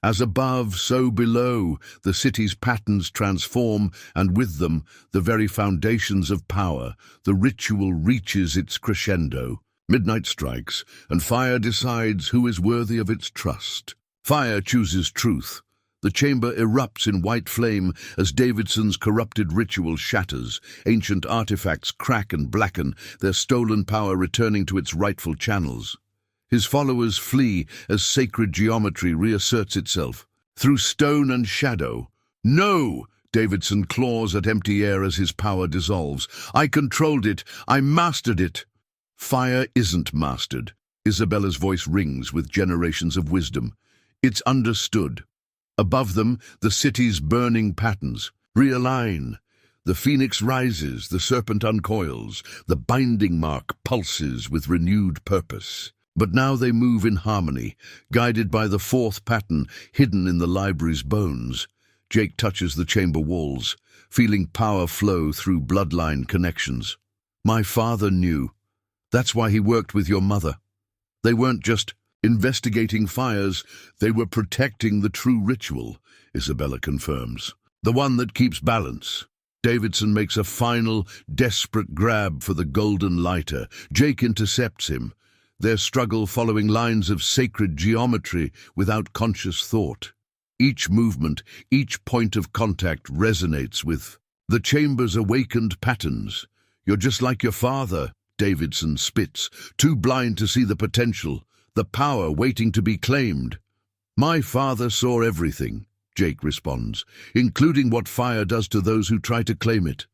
As above, so below, the city's patterns transform, and with them, the very foundations of power. The ritual reaches its crescendo. Midnight strikes, and fire decides who is worthy of its trust. Fire chooses truth. The chamber erupts in white flame as Davidson's corrupted ritual shatters. Ancient artifacts crack and blacken, their stolen power returning to its rightful channels. His followers flee as sacred geometry reasserts itself. Through stone and shadow. No! Davidson claws at empty air as his power dissolves. I controlled it. I mastered it. Fire isn't mastered. Isabella's voice rings with generations of wisdom. It's understood. Above them, the city's burning patterns. Realign. The phoenix rises, the serpent uncoils, the binding mark pulses with renewed purpose. But now they move in harmony, guided by the fourth pattern hidden in the library's bones. Jake touches the chamber walls, feeling power flow through bloodline connections. My father knew. That's why he worked with your mother. They weren't just investigating fires, they were protecting the true ritual, Isabella confirms. The one that keeps balance. Davidson makes a final, desperate grab for the golden lighter. Jake intercepts him, their struggle following lines of sacred geometry without conscious thought. Each movement, each point of contact resonates with the chamber's awakened patterns. You're just like your father, Davidson spits, too blind to see the potential, the power waiting to be claimed. My father saw everything, Jake responds, including what fire does to those who try to claim it.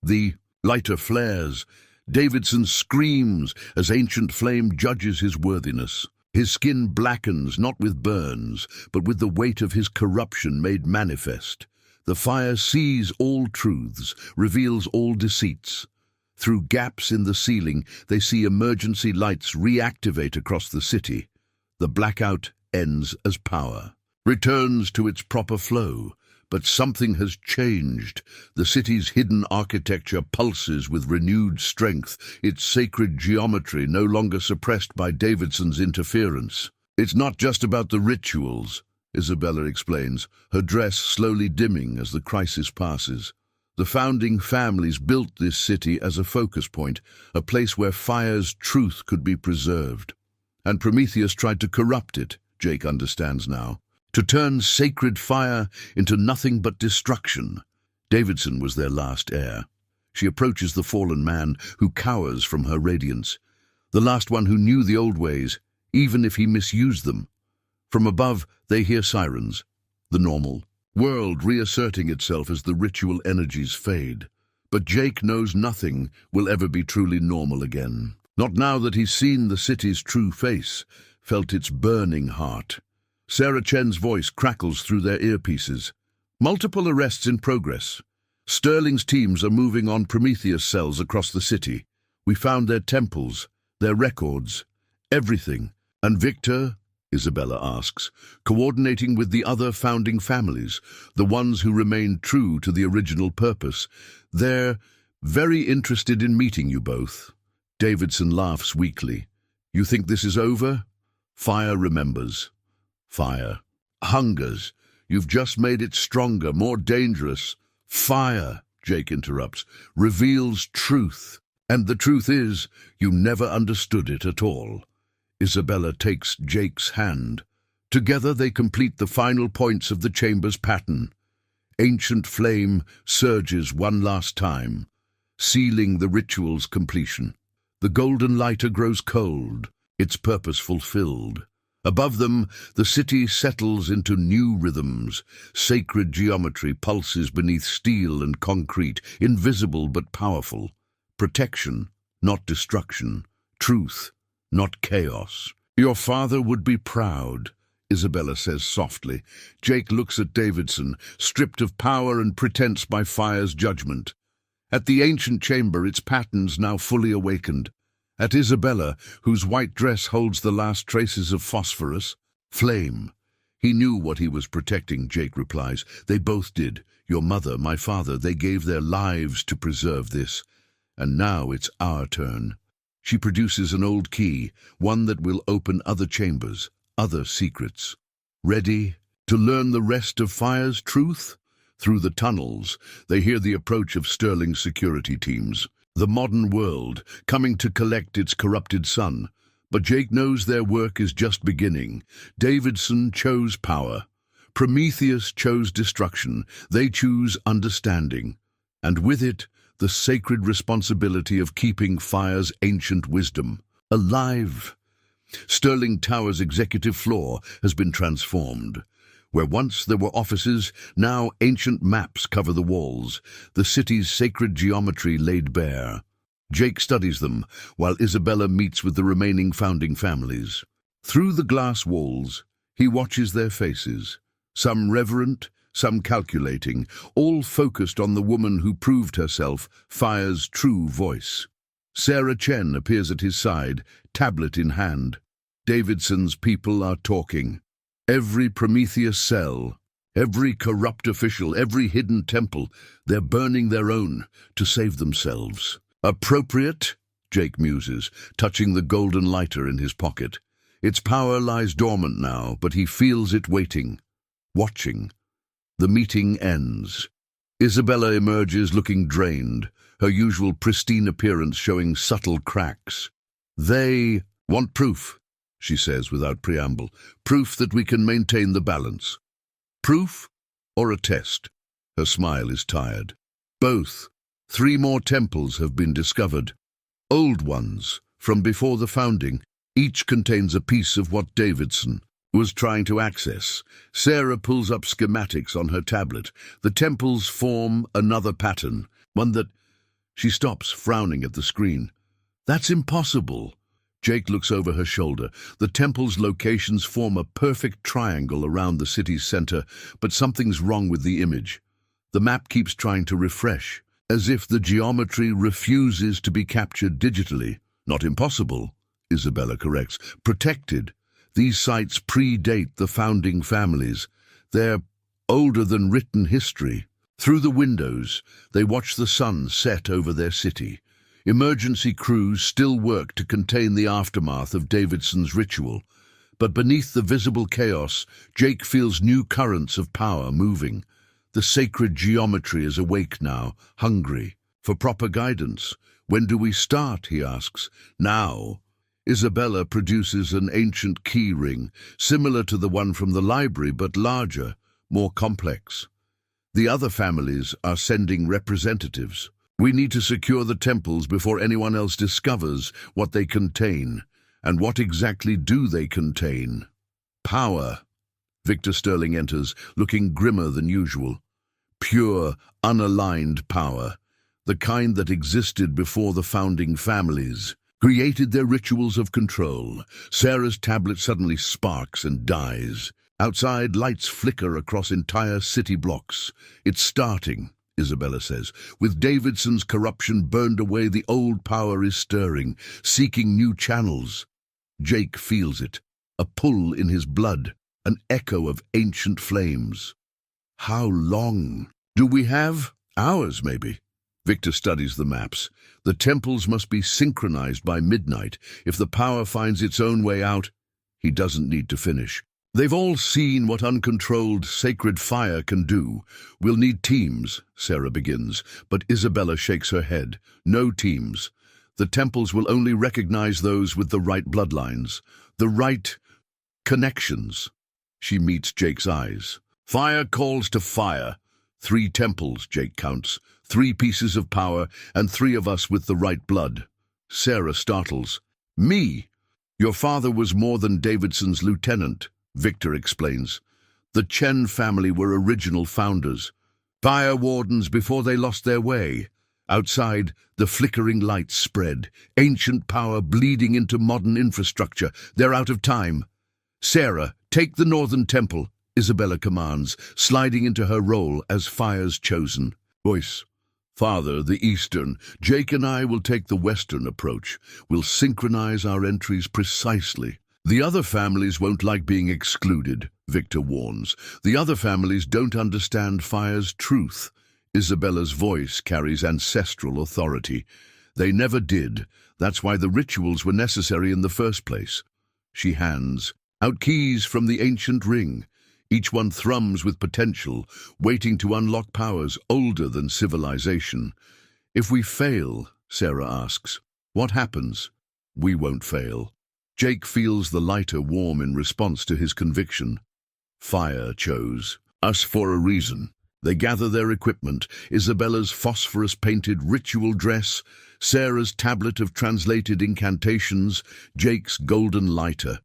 The lighter flares. Davidson screams as ancient flame judges his worthiness. His skin blackens not with burns, but with the weight of his corruption made manifest. The fire sees all truths, reveals all deceits. Through gaps in the ceiling, they see emergency lights reactivate across the city. The blackout ends as power, returns to its proper flow. But something has changed. The city's hidden architecture pulses with renewed strength, its sacred geometry no longer suppressed by Davidson's interference. It's not just about the rituals, Isabella explains, her dress slowly dimming as the crisis passes. The founding families built this city as a focus point, a place where fire's truth could be preserved. And Prometheus tried to corrupt it, Jake understands now. To turn sacred fire into nothing but destruction. Davidson was their last heir. She approaches the fallen man who cowers from her radiance, the last one who knew the old ways, even if he misused them. From above, they hear sirens, the normal world reasserting itself as the ritual energies fade. But Jake knows nothing will ever be truly normal again. Not now that he's seen the city's true face, felt its burning heart. Sarah Chen's voice crackles through their earpieces. Multiple arrests in progress. Sterling's teams are moving on Prometheus cells across the city. We found their temples, their records, everything. And Victor, Isabella asks, coordinating with the other founding families, the ones who remained true to the original purpose. They're very interested in meeting you both. Davidson laughs weakly. You think this is over? Fire remembers. Fire hungers. You've just made it stronger, more dangerous. Fire, Jake interrupts, reveals truth. And the truth is, you never understood it at all. Isabella takes Jake's hand. Together they complete the final points of the chamber's pattern. Ancient flame surges one last time, sealing the ritual's completion. The golden lighter grows cold, its purpose fulfilled. Above them, the city settles into new rhythms. Sacred geometry pulses beneath steel and concrete, invisible but powerful. Protection, not destruction. Truth, not chaos. Your father would be proud, Isabella says softly. Jake looks at Davidson, stripped of power and pretense by fire's judgment. At the ancient chamber, its patterns now fully awakened. At Isabella, whose white dress holds the last traces of phosphorus, flame. He knew what he was protecting, Jake replies. They both did. Your mother, my father, they gave their lives to preserve this. And now it's our turn. She produces an old key, one that will open other chambers, other secrets. Ready to learn the rest of fire's truth? Through the tunnels, they hear the approach of Sterling's security teams. The modern world, coming to collect its corrupted son. But Jake knows their work is just beginning. Davidson chose power. Prometheus chose destruction. They choose understanding. And with it, the sacred responsibility of keeping fire's ancient wisdom alive. Sterling Tower's executive floor has been transformed. Where once there were offices, now ancient maps cover the walls, the city's sacred geometry laid bare. Jake studies them, while Isabella meets with the remaining founding families. Through the glass walls, he watches their faces, some reverent, some calculating, all focused on the woman who proved herself fire's true voice. Sarah Chen appears at his side, tablet in hand. Davidson's people are talking. Every Prometheus cell, every corrupt official, every hidden temple, they're burning their own to save themselves. Appropriate, Jake muses, touching the golden lighter in his pocket. Its power lies dormant now, but he feels it waiting, watching. The meeting ends. Isabella emerges looking drained, her usual pristine appearance showing subtle cracks. They want proof, she says without preamble. Proof that we can maintain the balance. Proof or a test? Her smile is tired. Both. 3 more temples have been discovered. Old ones, from before the founding. Each contains a piece of what Davidson was trying to access. Sarah pulls up schematics on her tablet. The temples form another pattern, one that... She stops, frowning at the screen. That's impossible. Jake looks over her shoulder. The temple's locations form a perfect triangle around the city's center, but something's wrong with the image. The map keeps trying to refresh, as if the geometry refuses to be captured digitally. Not impossible, Isabella corrects. Protected. These sites predate the founding families. They're older than written history. Through the windows, they watch the sun set over their city. Emergency crews still work to contain the aftermath of Davidson's ritual. But beneath the visible chaos, Jake feels new currents of power moving. The sacred geometry is awake now, hungry for proper guidance. When do we start, he asks. Now. Isabella produces an ancient key ring, similar to the one from the library, but larger, more complex. The other families are sending representatives. We need to secure the temples before anyone else discovers what they contain. And what exactly do they contain? Power. Victor Sterling enters, looking grimmer than usual. Pure, unaligned power. The kind that existed before the founding families created their rituals of control. Sarah's tablet suddenly sparks and dies. Outside, lights flicker across entire city blocks. It's starting, Isabella says. With Davidson's corruption burned away, the old power is stirring, seeking new channels. Jake feels it, a pull in his blood, an echo of ancient flames. How long? Do we have? Hours, maybe. Victor studies the maps. The temples must be synchronized by midnight. If the power finds its own way out, he doesn't need to finish. They've all seen what uncontrolled sacred fire can do. We'll need teams, Sarah begins, but Isabella shakes her head. No teams. The temples will only recognize those with the right bloodlines, the right connections. She meets Jake's eyes. Fire calls to fire. 3 temples, Jake counts. 3 pieces of power, and 3 of us with the right blood. Sarah startles. Me? Your father was more than Davidson's lieutenant, Victor explains. The Chen family were original founders. Fire wardens before they lost their way. Outside, the flickering lights spread. Ancient power bleeding into modern infrastructure. They're out of time. Sarah, take the northern temple, Isabella commands, sliding into her role as Fire's chosen. Voice. Father, the eastern. Jake and I will take the western approach. We'll synchronize our entries precisely. The other families won't like being excluded, Victor warns. The other families don't understand Fire's truth. Isabella's voice carries ancestral authority. They never did. That's why the rituals were necessary in the first place. She hands out keys from the ancient ring. Each one thrums with potential, waiting to unlock powers older than civilization. If we fail, Sarah asks, what happens? We won't fail. Jake feels the lighter warm in response to his conviction. Fire chose us for a reason. They gather their equipment, Isabella's phosphorus-painted ritual dress, Sarah's tablet of translated incantations, Jake's golden lighter.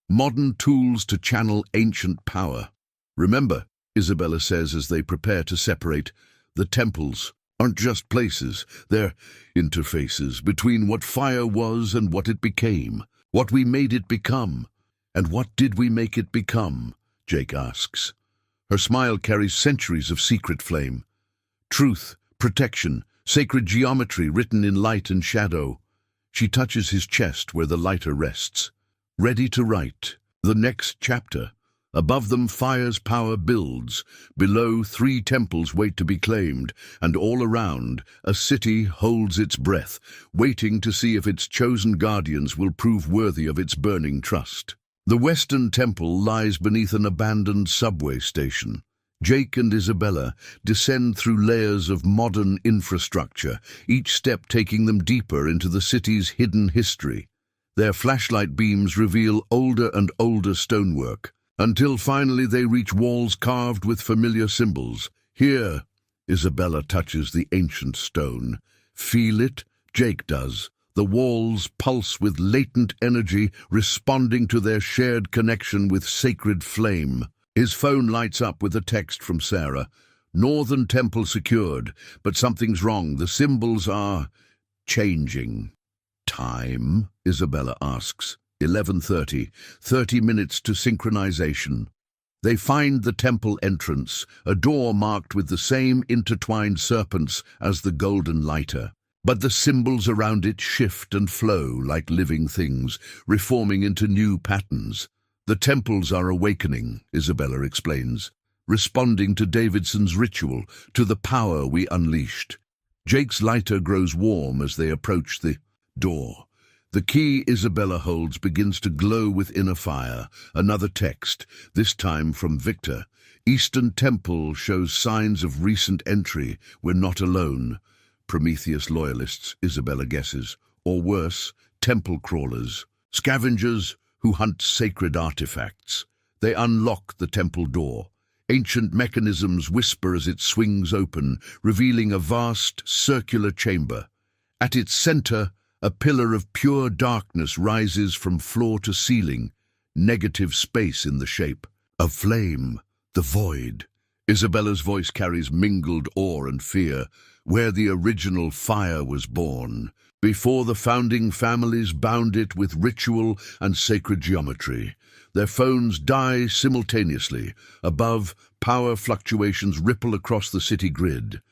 Modern tools to channel ancient power. Remember, Isabella says as they prepare to separate, the temples aren't just places, they're interfaces between what fire was and what it became, what we made it become. And what did we make it become? Jake asks. Her smile carries centuries of secret flame. Truth, protection, sacred geometry written in light and shadow. She touches his chest where the lighter rests. Ready to write the next chapter. Above them fire's power builds. Below 3 temples wait to be claimed, and all around a city holds its breath, waiting to see if its chosen guardians will prove worthy of its burning trust. The Western Temple lies beneath an abandoned subway station. Jake and Isabella descend through layers of modern infrastructure, each step taking them deeper into the city's hidden history. Their flashlight beams reveal older and older stonework, until finally they reach walls carved with familiar symbols. Here, Isabella touches the ancient stone. Feel it? Jake does. The walls pulse with latent energy, responding to their shared connection with sacred flame. His phone lights up with a text from Sarah. Northern Temple secured, but something's wrong. The symbols are changing. Time? Isabella asks. 11:30. 30 minutes to synchronization. They find the temple entrance, a door marked with the same intertwined serpents as the golden lighter. But the symbols around it shift and flow like living things, reforming into new patterns. The temples are awakening, Isabella explains, responding to Davidson's ritual, to the power we unleashed. Jake's lighter grows warm as they approach the door. The key Isabella holds begins to glow with inner fire. Another text, this time from Victor. Eastern Temple shows signs of recent entry. We're not alone. Prometheus loyalists, Isabella guesses. Or worse, temple crawlers. Scavengers who hunt sacred artifacts. They unlock the temple door. Ancient mechanisms whisper as it swings open, revealing a vast circular chamber. At its center, a pillar of pure darkness rises from floor to ceiling, negative space in the shape. A flame, the void. Isabella's voice carries mingled awe and fear, where the original fire was born, before the founding families bound it with ritual and sacred geometry. Their phones die simultaneously. Above, power fluctuations ripple across the city grid.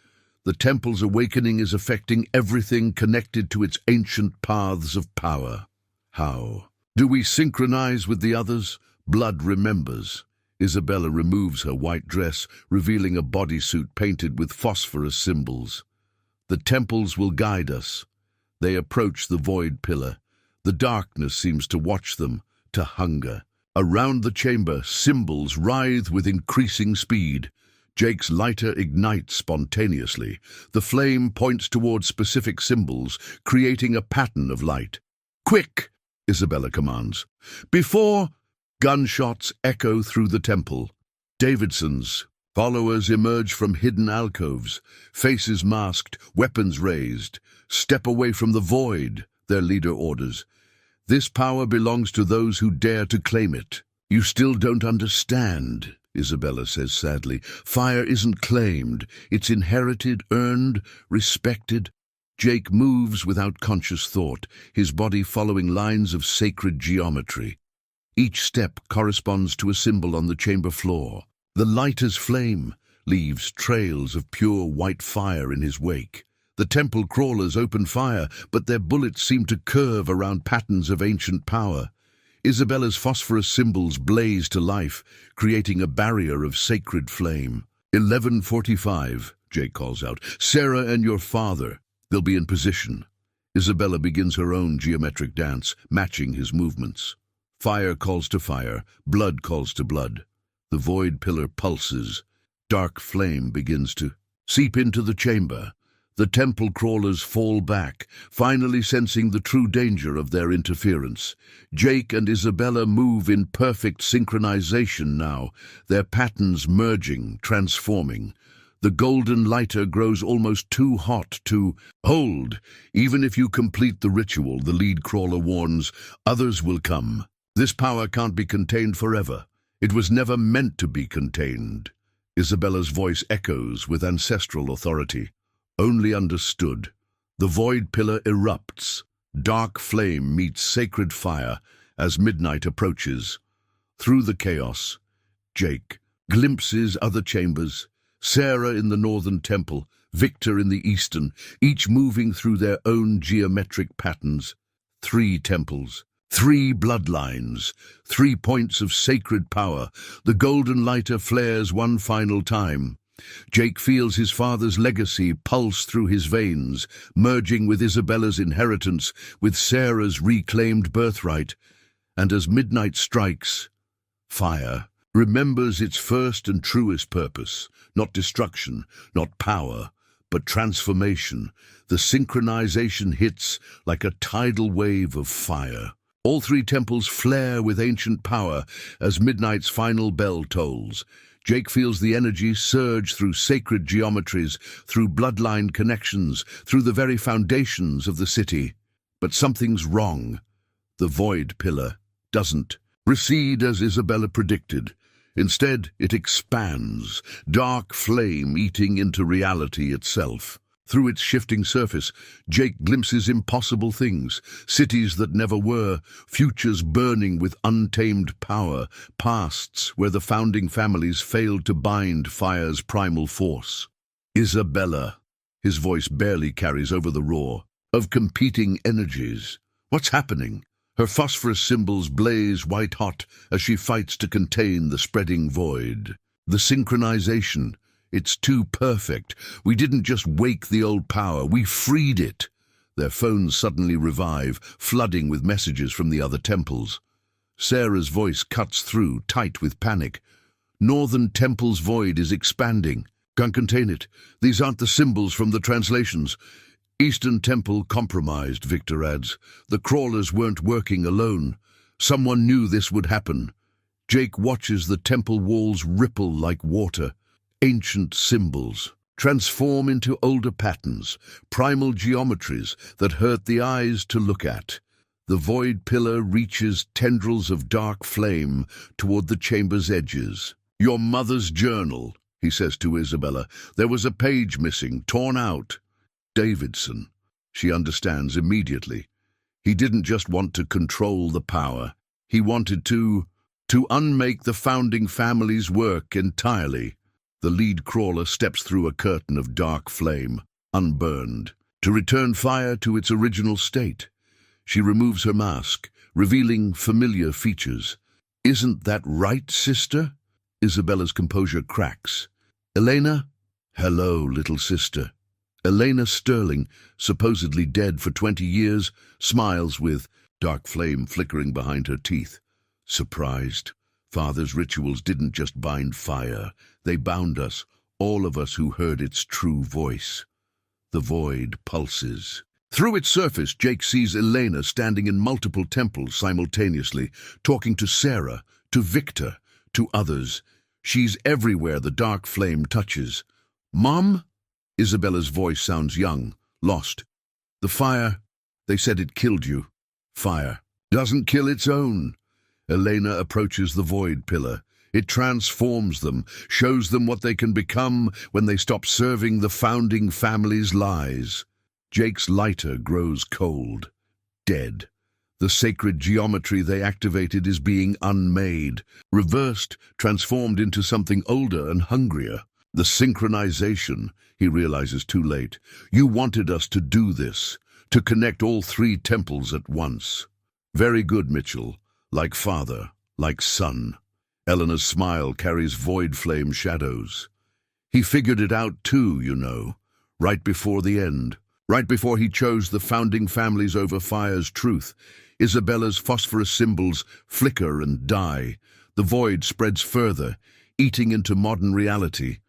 The temple's awakening is affecting everything connected to its ancient paths of power. How? Do we synchronize with the others? Blood remembers. Isabella removes her white dress, revealing a bodysuit painted with phosphorus symbols. The temples will guide us. They approach the void pillar. The darkness seems to watch them, to hunger. Around the chamber, symbols writhe with increasing speed. Jake's lighter ignites spontaneously. The flame points toward specific symbols, creating a pattern of light. "Quick!" Isabella commands. Before gunshots echo through the temple, Davidson's followers emerge from hidden alcoves, faces masked, weapons raised. "Step away from the void," their leader orders. "This power belongs to those who dare to claim it." "You still don't understand," Isabella says sadly. "Fire isn't claimed. It's inherited, earned, respected." Jake moves without conscious thought, his body following lines of sacred geometry. Each step corresponds to a symbol on the chamber floor. The lighter's flame leaves trails of pure white fire in his wake. The temple crawlers open fire, but their bullets seem to curve around patterns of ancient power. Isabella's phosphorus symbols blaze to life, creating a barrier of sacred flame. 11:45, Jake calls out. "Sarah and your father." They'll be in position. Isabella begins her own geometric dance, matching his movements. Fire calls to fire, blood calls to blood. The void pillar pulses. Dark flame begins to seep into the chamber. The temple crawlers fall back, finally sensing the true danger of their interference. Jake and Isabella move in perfect synchronization now, their patterns merging, transforming. The golden lighter grows almost too hot to hold. Even if you complete the ritual, the lead crawler warns, others will come. This power can't be contained forever. It was never meant to be contained. Isabella's voice echoes with ancestral authority. Only understood. The void pillar erupts. Dark flame meets sacred fire as midnight approaches. Through the chaos, Jake glimpses other chambers, Sarah in the northern temple, Victor in the eastern, each moving through their own geometric patterns. 3 temples, 3 bloodlines, 3 points of sacred power. The golden lighter flares one final time. Jake feels his father's legacy pulse through his veins, merging with Isabella's inheritance, with Sarah's reclaimed birthright. And as midnight strikes, fire remembers its first and truest purpose, not destruction, not power, but transformation. The synchronization hits like a tidal wave of fire. All 3 temples flare with ancient power as midnight's final bell tolls. Jake feels the energy surge through sacred geometries, through bloodline connections, through the very foundations of the city. But something's wrong. The void pillar doesn't recede as Isabella predicted. Instead, it expands, dark flame eating into reality itself. Through its shifting surface, Jake glimpses impossible things, cities that never were, futures burning with untamed power, pasts where the founding families failed to bind fire's primal force. Isabella, his voice barely carries over the roar, of competing energies. What's happening? Her phosphorus symbols blaze white-hot as she fights to contain the spreading void. The synchronization, it's too perfect. We didn't just wake the old power, we freed it. Their phones suddenly revive, flooding with messages from the other temples. Sarah's voice cuts through, tight with panic. Northern Temple's void is expanding. Can't contain it. These aren't the symbols from the translations. Eastern Temple compromised, Victor adds. The crawlers weren't working alone. Someone knew this would happen. Jake watches the temple walls ripple like water. Ancient symbols transform into older patterns, primal geometries that hurt the eyes to look at. The void pillar reaches tendrils of dark flame toward the chamber's edges. Your mother's journal, he says to Isabella. There was a page missing, torn out. Davidson, she understands immediately. He didn't just want to control the power. He wanted to unmake the founding family's work entirely. The lead crawler steps through a curtain of dark flame, unburned, to return fire to its original state. She removes her mask, revealing familiar features. Isn't that right, sister? Isabella's composure cracks. Elena? Hello, little sister. Elena Sterling, supposedly dead for 20 years, smiles with dark flame flickering behind her teeth. Surprised. Father's rituals didn't just bind fire. They bound us, all of us who heard its true voice. The void pulses. Through its surface, Jake sees Elena standing in multiple temples simultaneously, talking to Sarah, to Victor, to others. She's everywhere the dark flame touches. Mom? Isabella's voice sounds young, lost. The fire, they said it killed you. Fire doesn't kill its own. Elena approaches the void pillar. It transforms them, shows them what they can become when they stop serving the founding family's lies. Jake's lighter grows cold, dead. The sacred geometry they activated is being unmade, reversed, transformed into something older and hungrier. The synchronization, he realizes too late. You wanted us to do this, to connect all 3 temples at once. Very good, Mitchell. Like father, like son. Eleanor's smile carries void flame shadows. He figured it out too, you know, right before the end. Right before he chose the founding families over fire's truth. Isabella's phosphorus symbols flicker and die. The void spreads further, eating into modern reality.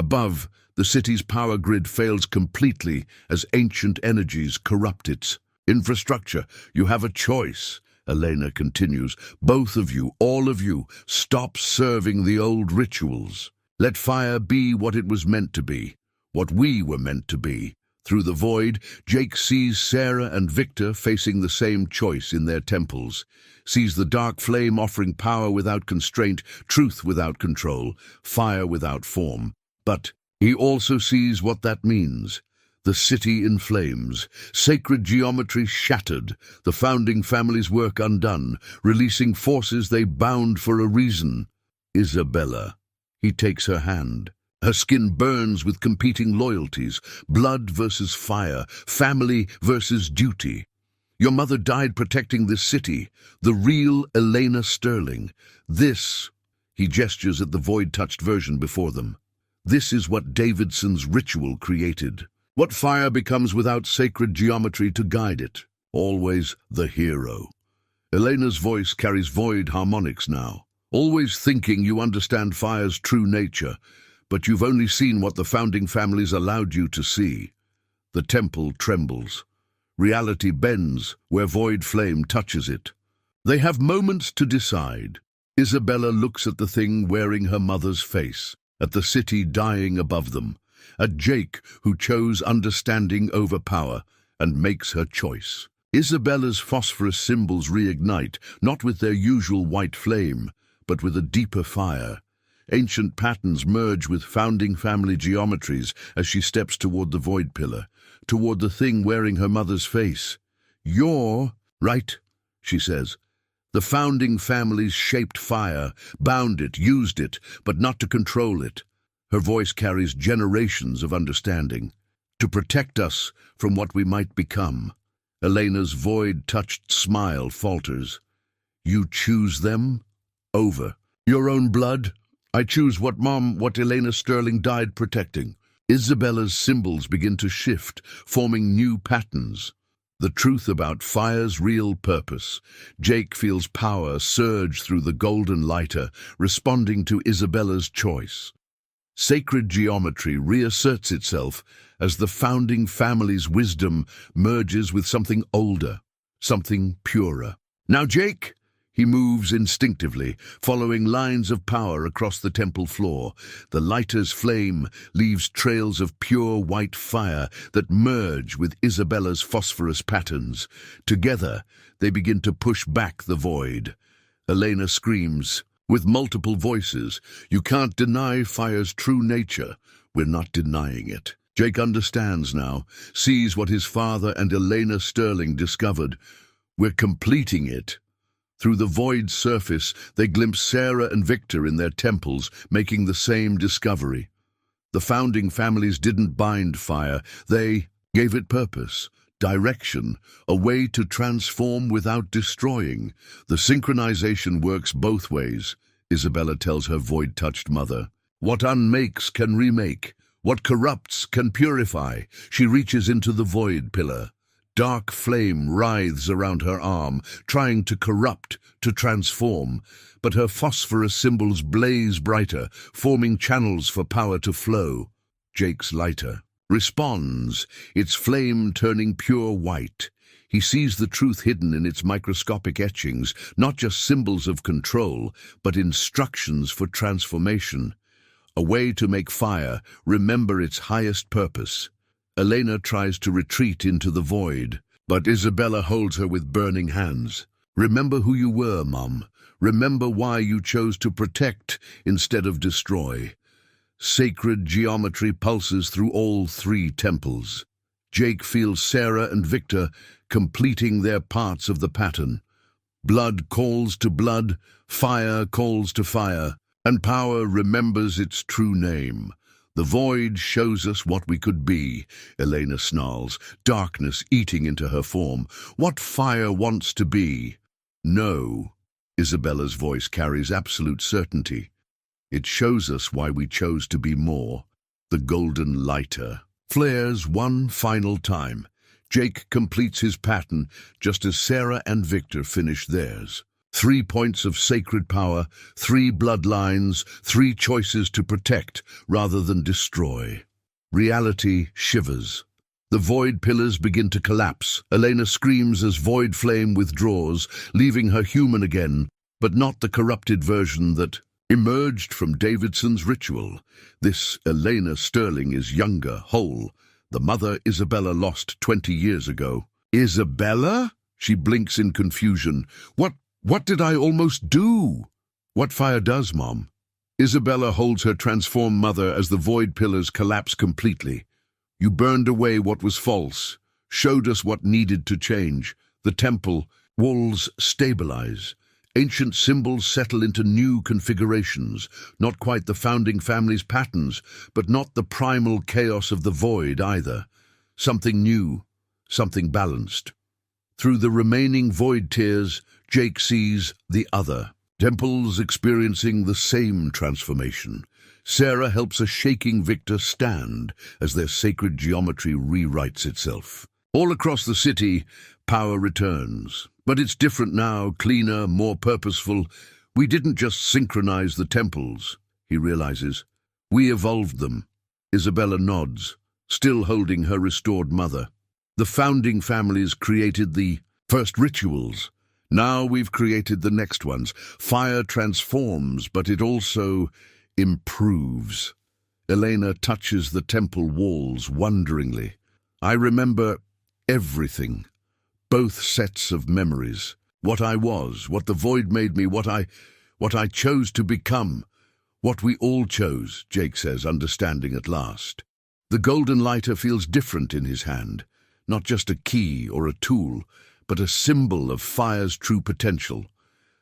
Above, the city's power grid fails completely as ancient energies corrupt its infrastructure. You have a choice, Elena continues. Both of you, all of you, stop serving the old rituals. Let fire be what it was meant to be, what we were meant to be. Through the void, Jake sees Sarah and Victor facing the same choice in their temples, sees the dark flame offering power without constraint, truth without control, fire without form. But he also sees what that means. The city in flames, sacred geometry shattered, the founding family's work undone, releasing forces they bound for a reason. Isabella. He takes her hand. Her skin burns with competing loyalties, blood versus fire, family versus duty. Your mother died protecting this city, the real Elena Sterling. This, he gestures at the void-touched version before them. This is what Davidson's ritual created. What fire becomes without sacred geometry to guide it. Always the hero. Elena's voice carries void harmonics now. Always thinking you understand fire's true nature, but you've only seen what the founding families allowed you to see. The temple trembles. Reality bends where void flame touches it. They have moments to decide. Isabella looks at the thing wearing her mother's face, at the city dying above them, at Jake, who chose understanding over power, and makes her choice. Isabella's phosphorus symbols reignite, not with their usual white flame, but with a deeper fire. Ancient patterns merge with founding family geometries as she steps toward the void pillar, toward the thing wearing her mother's face. You're right, she says. The founding families shaped fire, bound it, used it, but not to control it. Her voice carries generations of understanding. To protect us from what we might become. Elena's void-touched smile falters. You choose them? Over. Your own blood? I choose what Elena Sterling died protecting. Isabella's symbols begin to shift, forming new patterns. The truth about fire's real purpose. Jake feels power surge through the golden lighter, responding to Isabella's choice. Sacred geometry reasserts itself as the founding family's wisdom merges with something older, something purer. Now, Jake! He moves instinctively, following lines of power across the temple floor. The lighter's flame leaves trails of pure white fire that merge with Isabella's phosphorus patterns. Together, they begin to push back the void. Elena screams, with multiple voices, "You can't deny fire's true nature. We're not denying it." Jake understands now, sees what his father and Elena Sterling discovered. We're completing it. Through the void surface, they glimpse Sarah and Victor in their temples, making the same discovery. The founding families didn't bind fire. They gave it purpose, direction, a way to transform without destroying. The synchronization works both ways, Isabella tells her void-touched mother. What unmakes can remake. What corrupts can purify. She reaches into the void pillar. Dark flame writhes around her arm, trying to corrupt, to transform, but her phosphorus symbols blaze brighter, forming channels for power to flow. Jake's lighter responds, its flame turning pure white. He sees the truth hidden in its microscopic etchings, not just symbols of control, but instructions for transformation. A way to make fire remember its highest purpose. Elena tries to retreat into the void, but Isabella holds her with burning hands. Remember who you were, Mom. Remember why you chose to protect instead of destroy. Sacred geometry pulses through all three temples. Jake feels Sarah and Victor completing their parts of the pattern. Blood calls to blood, fire calls to fire, and power remembers its true name. The void shows us what we could be, Elena snarls, darkness eating into her form. What fire wants to be? No, Isabella's voice carries absolute certainty. It shows us why we chose to be more. The golden lighter flares one final time. Jake completes his pattern just as Sarah and Victor finish theirs. 3 points of sacred power, 3 bloodlines, 3 choices to protect rather than destroy. Reality shivers. The void pillars begin to collapse. Elena screams as void flame withdraws, leaving her human again, but not the corrupted version that emerged from Davidson's ritual. This Elena Sterling is younger, whole. The mother Isabella lost 20 years ago. Isabella? She blinks in confusion. What did I almost do? What fire does, Mom? Isabella holds her transformed mother as the void pillars collapse completely. You burned away what was false, showed us what needed to change. The temple walls stabilize. Ancient symbols settle into new configurations, not quite the founding family's patterns, but not the primal chaos of the void either. Something new, something balanced. Through the remaining void tiers, Jake sees the other. Temples experiencing the same transformation. Sarah helps a shaking Victor stand as their sacred geometry rewrites itself. All across the city, power returns. But it's different now, cleaner, more purposeful. We didn't just synchronize the temples, he realizes. We evolved them. Isabella nods, still holding her restored mother. The founding families created the first rituals. Now we've created the next ones. Fire transforms, but it also improves. Elena touches the temple walls wonderingly. I remember everything. Both sets of memories. What I was, what the void made me, what I chose to become. What we all chose, Jake says, understanding at last. The golden lighter feels different in his hand. Not just a key or a tool, but a symbol of fire's true potential.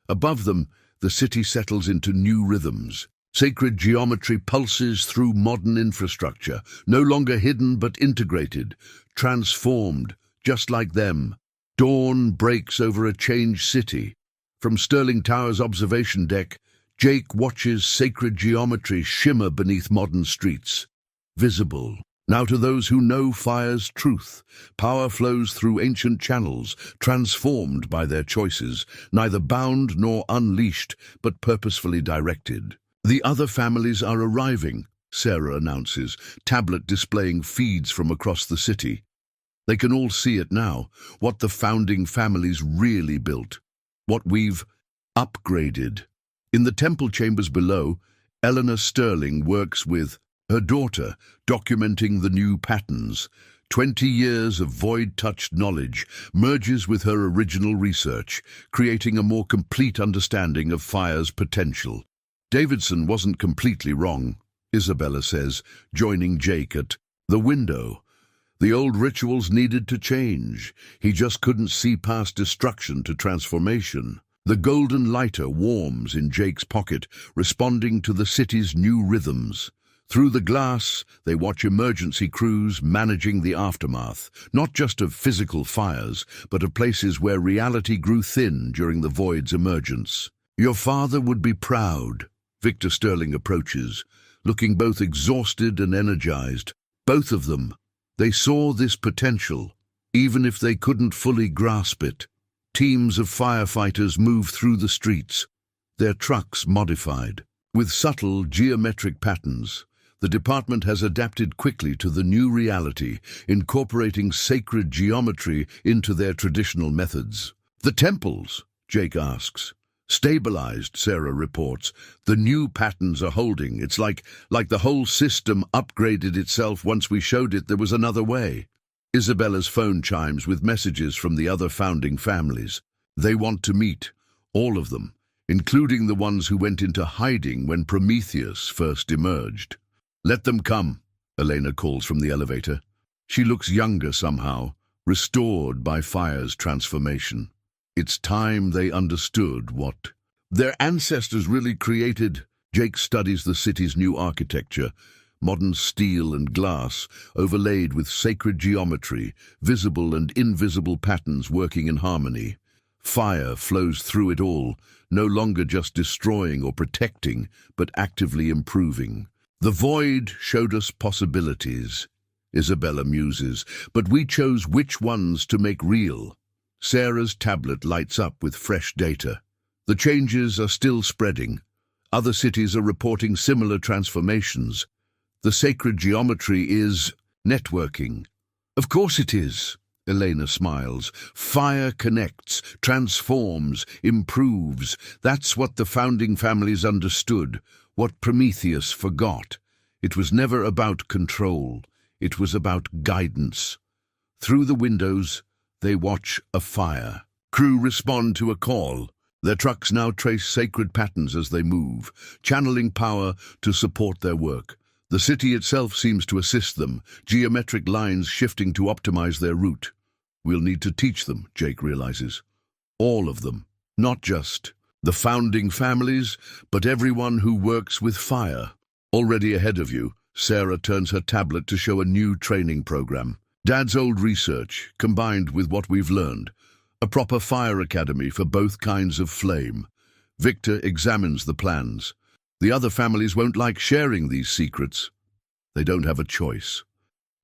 Above them, the city settles into new rhythms. Sacred geometry pulses through modern infrastructure, no longer hidden but integrated, transformed, just like them. Dawn breaks over a changed city. From Sterling Tower's observation deck, Jake watches sacred geometry shimmer beneath modern streets. Visible. Now to those who know fire's truth, power flows through ancient channels, transformed by their choices, neither bound nor unleashed, but purposefully directed. The other families are arriving, Sarah announces, tablet displaying feeds from across the city. They can all see it now, what the founding families really built, what we've upgraded. In the temple chambers below, Eleanor Sterling works with her daughter, documenting the new patterns. 20 years of void-touched knowledge merges with her original research, creating a more complete understanding of fire's potential. Davidson wasn't completely wrong, Isabella says, joining Jake at the window. The old rituals needed to change. He just couldn't see past destruction to transformation. The golden lighter warms in Jake's pocket, responding to the city's new rhythms. Through the glass, they watch emergency crews managing the aftermath, not just of physical fires, but of places where reality grew thin during the void's emergence. Your father would be proud. Victor Sterling approaches, looking both exhausted and energized. Both of them. They saw this potential, even if they couldn't fully grasp it. Teams of firefighters move through the streets, their trucks modified. With subtle geometric patterns, the department has adapted quickly to the new reality, incorporating sacred geometry into their traditional methods. The temples, Jake asks. Stabilized, Sarah reports. The new patterns are holding. It's like the whole system upgraded itself once we showed it there was another way. Isabella's phone chimes with messages from the other founding families. They want to meet, all of them, including the ones who went into hiding when Prometheus first emerged. Let them come, Elena calls from the elevator. She looks younger somehow, restored by fire's transformation. It's time they understood what their ancestors really created. Jake studies the city's new architecture, modern steel and glass, overlaid with sacred geometry, visible and invisible patterns working in harmony. Fire flows through it all, no longer just destroying or protecting, but actively improving. The void showed us possibilities, Isabella muses, but we chose which ones to make real. Sarah's tablet lights up with fresh data. The changes are still spreading. Other cities are reporting similar transformations. The sacred geometry is networking. Of course it is, Elena smiles. Fire connects, transforms, improves. That's what the founding families understood, what Prometheus forgot. It was never about control. It was about guidance. Through the windows, they watch a fire. Crew respond to a call. Their trucks now trace sacred patterns as they move, channeling power to support their work. The city itself seems to assist them, geometric lines shifting to optimize their route. We'll need to teach them, Jake realizes. All of them, not just the founding families, but everyone who works with fire. Already ahead of you, Sarah turns her tablet to show a new training program. Dad's old research, combined with what we've learned. A proper fire academy for both kinds of flame. Victor examines the plans. The other families won't like sharing these secrets. They don't have a choice.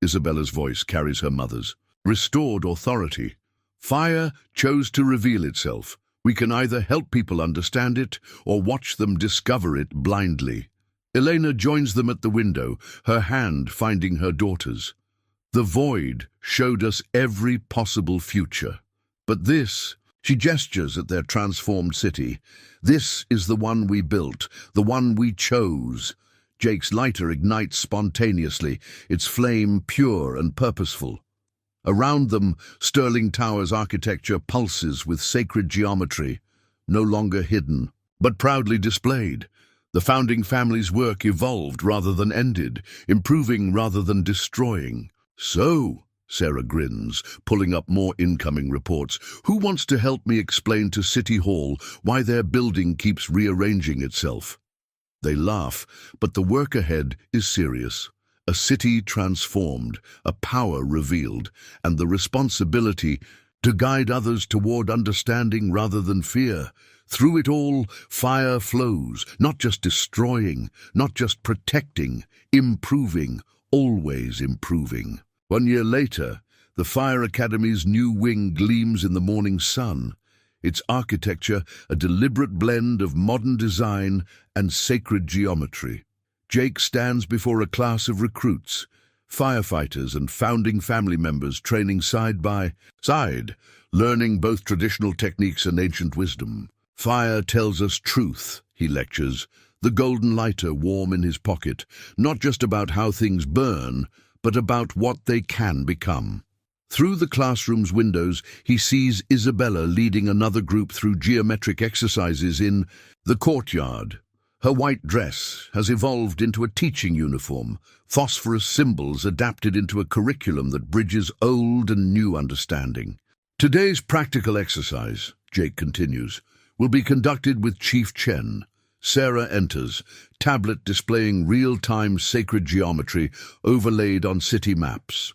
Isabella's voice carries her mother's. Restored authority. Fire chose to reveal itself. We can either help people understand it or watch them discover it blindly. Elena joins them at the window, her hand finding her daughter's. The void showed us every possible future. But this, she gestures at their transformed city, this is the one we built, the one we chose. Jake's lighter ignites spontaneously, its flame pure and purposeful. Around them, Sterling Tower's architecture pulses with sacred geometry, no longer hidden, but proudly displayed. The founding family's work evolved rather than ended, improving rather than destroying. So, Sarah grins, pulling up more incoming reports. Who wants to help me explain to City Hall why their building keeps rearranging itself? They laugh, but the work ahead is serious. A city transformed, a power revealed, and the responsibility to guide others toward understanding rather than fear. Through it all, fire flows, not just destroying, not just protecting, improving, always improving. 1 year later, the Fire Academy's new wing gleams in the morning sun. Its architecture, a deliberate blend of modern design and sacred geometry. Jake stands before a class of recruits, firefighters and founding family members training side by side, learning both traditional techniques and ancient wisdom. Fire tells us truth, he lectures, the golden lighter warm in his pocket, not just about how things burn, but about what they can become. Through the classroom's windows, he sees Isabella leading another group through geometric exercises in the courtyard. Her white dress has evolved into a teaching uniform, phosphorus symbols adapted into a curriculum that bridges old and new understanding. Today's practical exercise, Jake continues, will be conducted with Chief Chen. Sarah enters, tablet displaying real-time sacred geometry overlaid on city maps.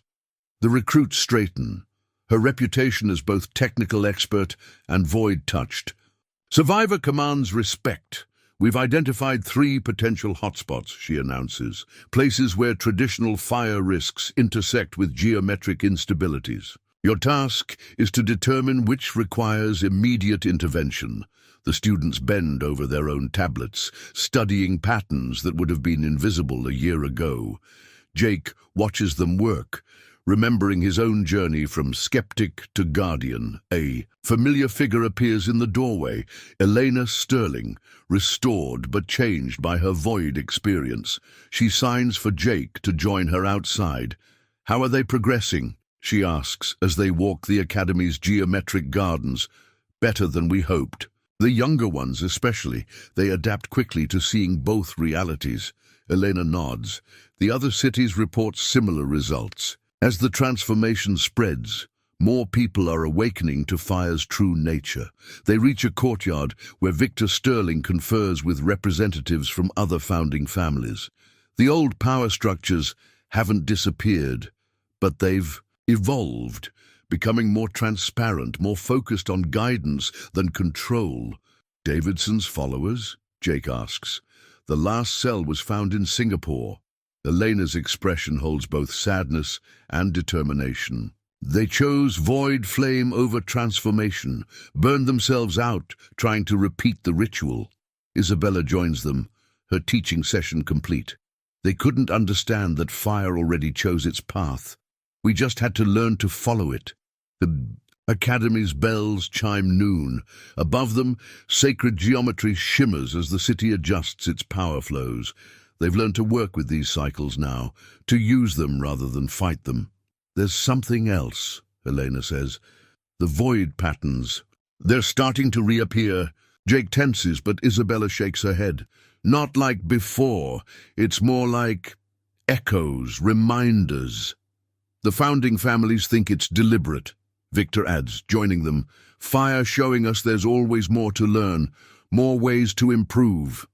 The recruits straighten, her reputation as both technical expert and void-touched. Survivor commands respect. We've identified 3 potential hotspots, she announces, places where traditional fire risks intersect with geometric instabilities. Your task is to determine which requires immediate intervention. The students bend over their own tablets, studying patterns that would have been invisible a year ago. Jake watches them work, remembering his own journey from skeptic to guardian. A familiar figure appears in the doorway, Elena Sterling, restored but changed by her void experience. She signs for Jake to join her outside. How are they progressing? She asks as they walk the Academy's geometric gardens. Better than we hoped. The younger ones especially, they adapt quickly to seeing both realities. Elena nods. The other cities report similar results. As the transformation spreads, more people are awakening to fire's true nature. They reach a courtyard where Victor Sterling confers with representatives from other founding families. The old power structures haven't disappeared, but they've evolved, becoming more transparent, more focused on guidance than control. Davidson's followers? Jake asks. The last cell was found in Singapore. Elena's expression holds both sadness and determination. They chose void flame over transformation, burned themselves out trying to repeat the ritual. Isabella joins them, her teaching session complete. They couldn't understand that fire already chose its path. We just had to learn to follow it. The Academy's bells chime noon. Above them, sacred geometry shimmers as the city adjusts its power flows. They've learned to work with these cycles now, to use them rather than fight them. There's something else, Helena says. The void patterns. They're starting to reappear. Jake tenses, but Isabella shakes her head. Not like before. It's more like echoes, reminders. The founding families think it's deliberate, Victor adds, joining them. Fire showing us there's always more to learn, more ways to improve.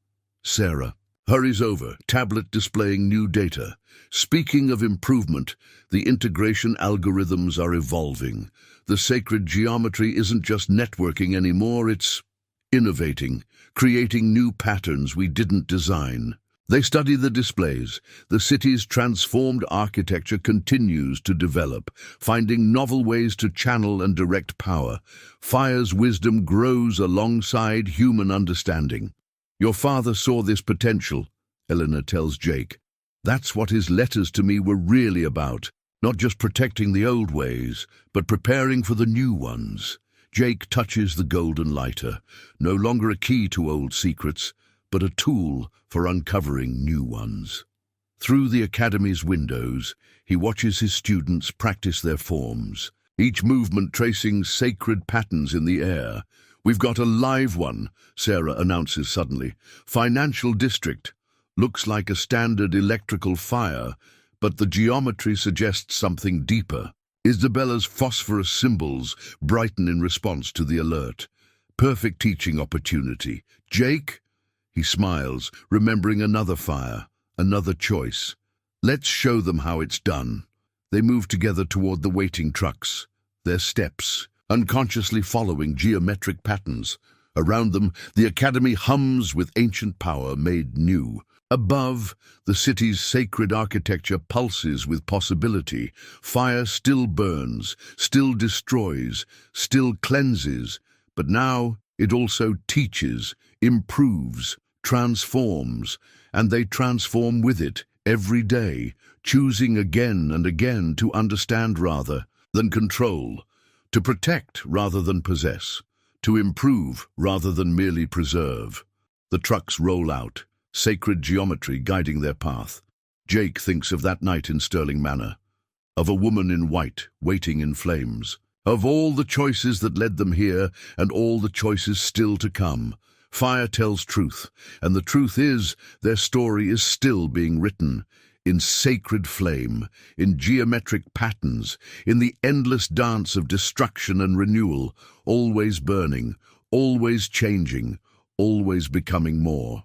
Sarah hurries over, tablet displaying new data. Speaking of improvement, the integration algorithms are evolving. The sacred geometry isn't just networking anymore, it's innovating, creating new patterns we didn't design. They study the displays. The city's transformed architecture continues to develop, finding novel ways to channel and direct power. Fire's wisdom grows alongside human understanding. Your father saw this potential, Eleanor tells Jake. That's what his letters to me were really about, not just protecting the old ways, but preparing for the new ones. Jake touches the golden lighter, no longer a key to old secrets, but a tool for uncovering new ones. Through the Academy's windows, he watches his students practice their forms, each movement tracing sacred patterns in the air. We've got a live one, Sarah announces suddenly. Financial district. Looks like a standard electrical fire, but the geometry suggests something deeper. Isabella's phosphorus symbols brighten in response to the alert. Perfect teaching opportunity. Jake? He smiles, remembering another fire, another choice. Let's show them how it's done. They move together toward the waiting trucks, their steps, unconsciously following geometric patterns. Around them, the Academy hums with ancient power made new. Above, the city's sacred architecture pulses with possibility. Fire still burns, still destroys, still cleanses, but now it also teaches, improves, transforms, and they transform with it every day, choosing again and again to understand rather than control, to protect rather than possess, to improve rather than merely preserve. The trucks roll out, sacred geometry guiding their path. Jake thinks of that night in Sterling Manor, of a woman in white waiting in flames, of all the choices that led them here and all the choices still to come. Fire tells truth, and the truth is their story is still being written, in sacred flame, in geometric patterns, in the endless dance of destruction and renewal, always burning, always changing, always becoming more.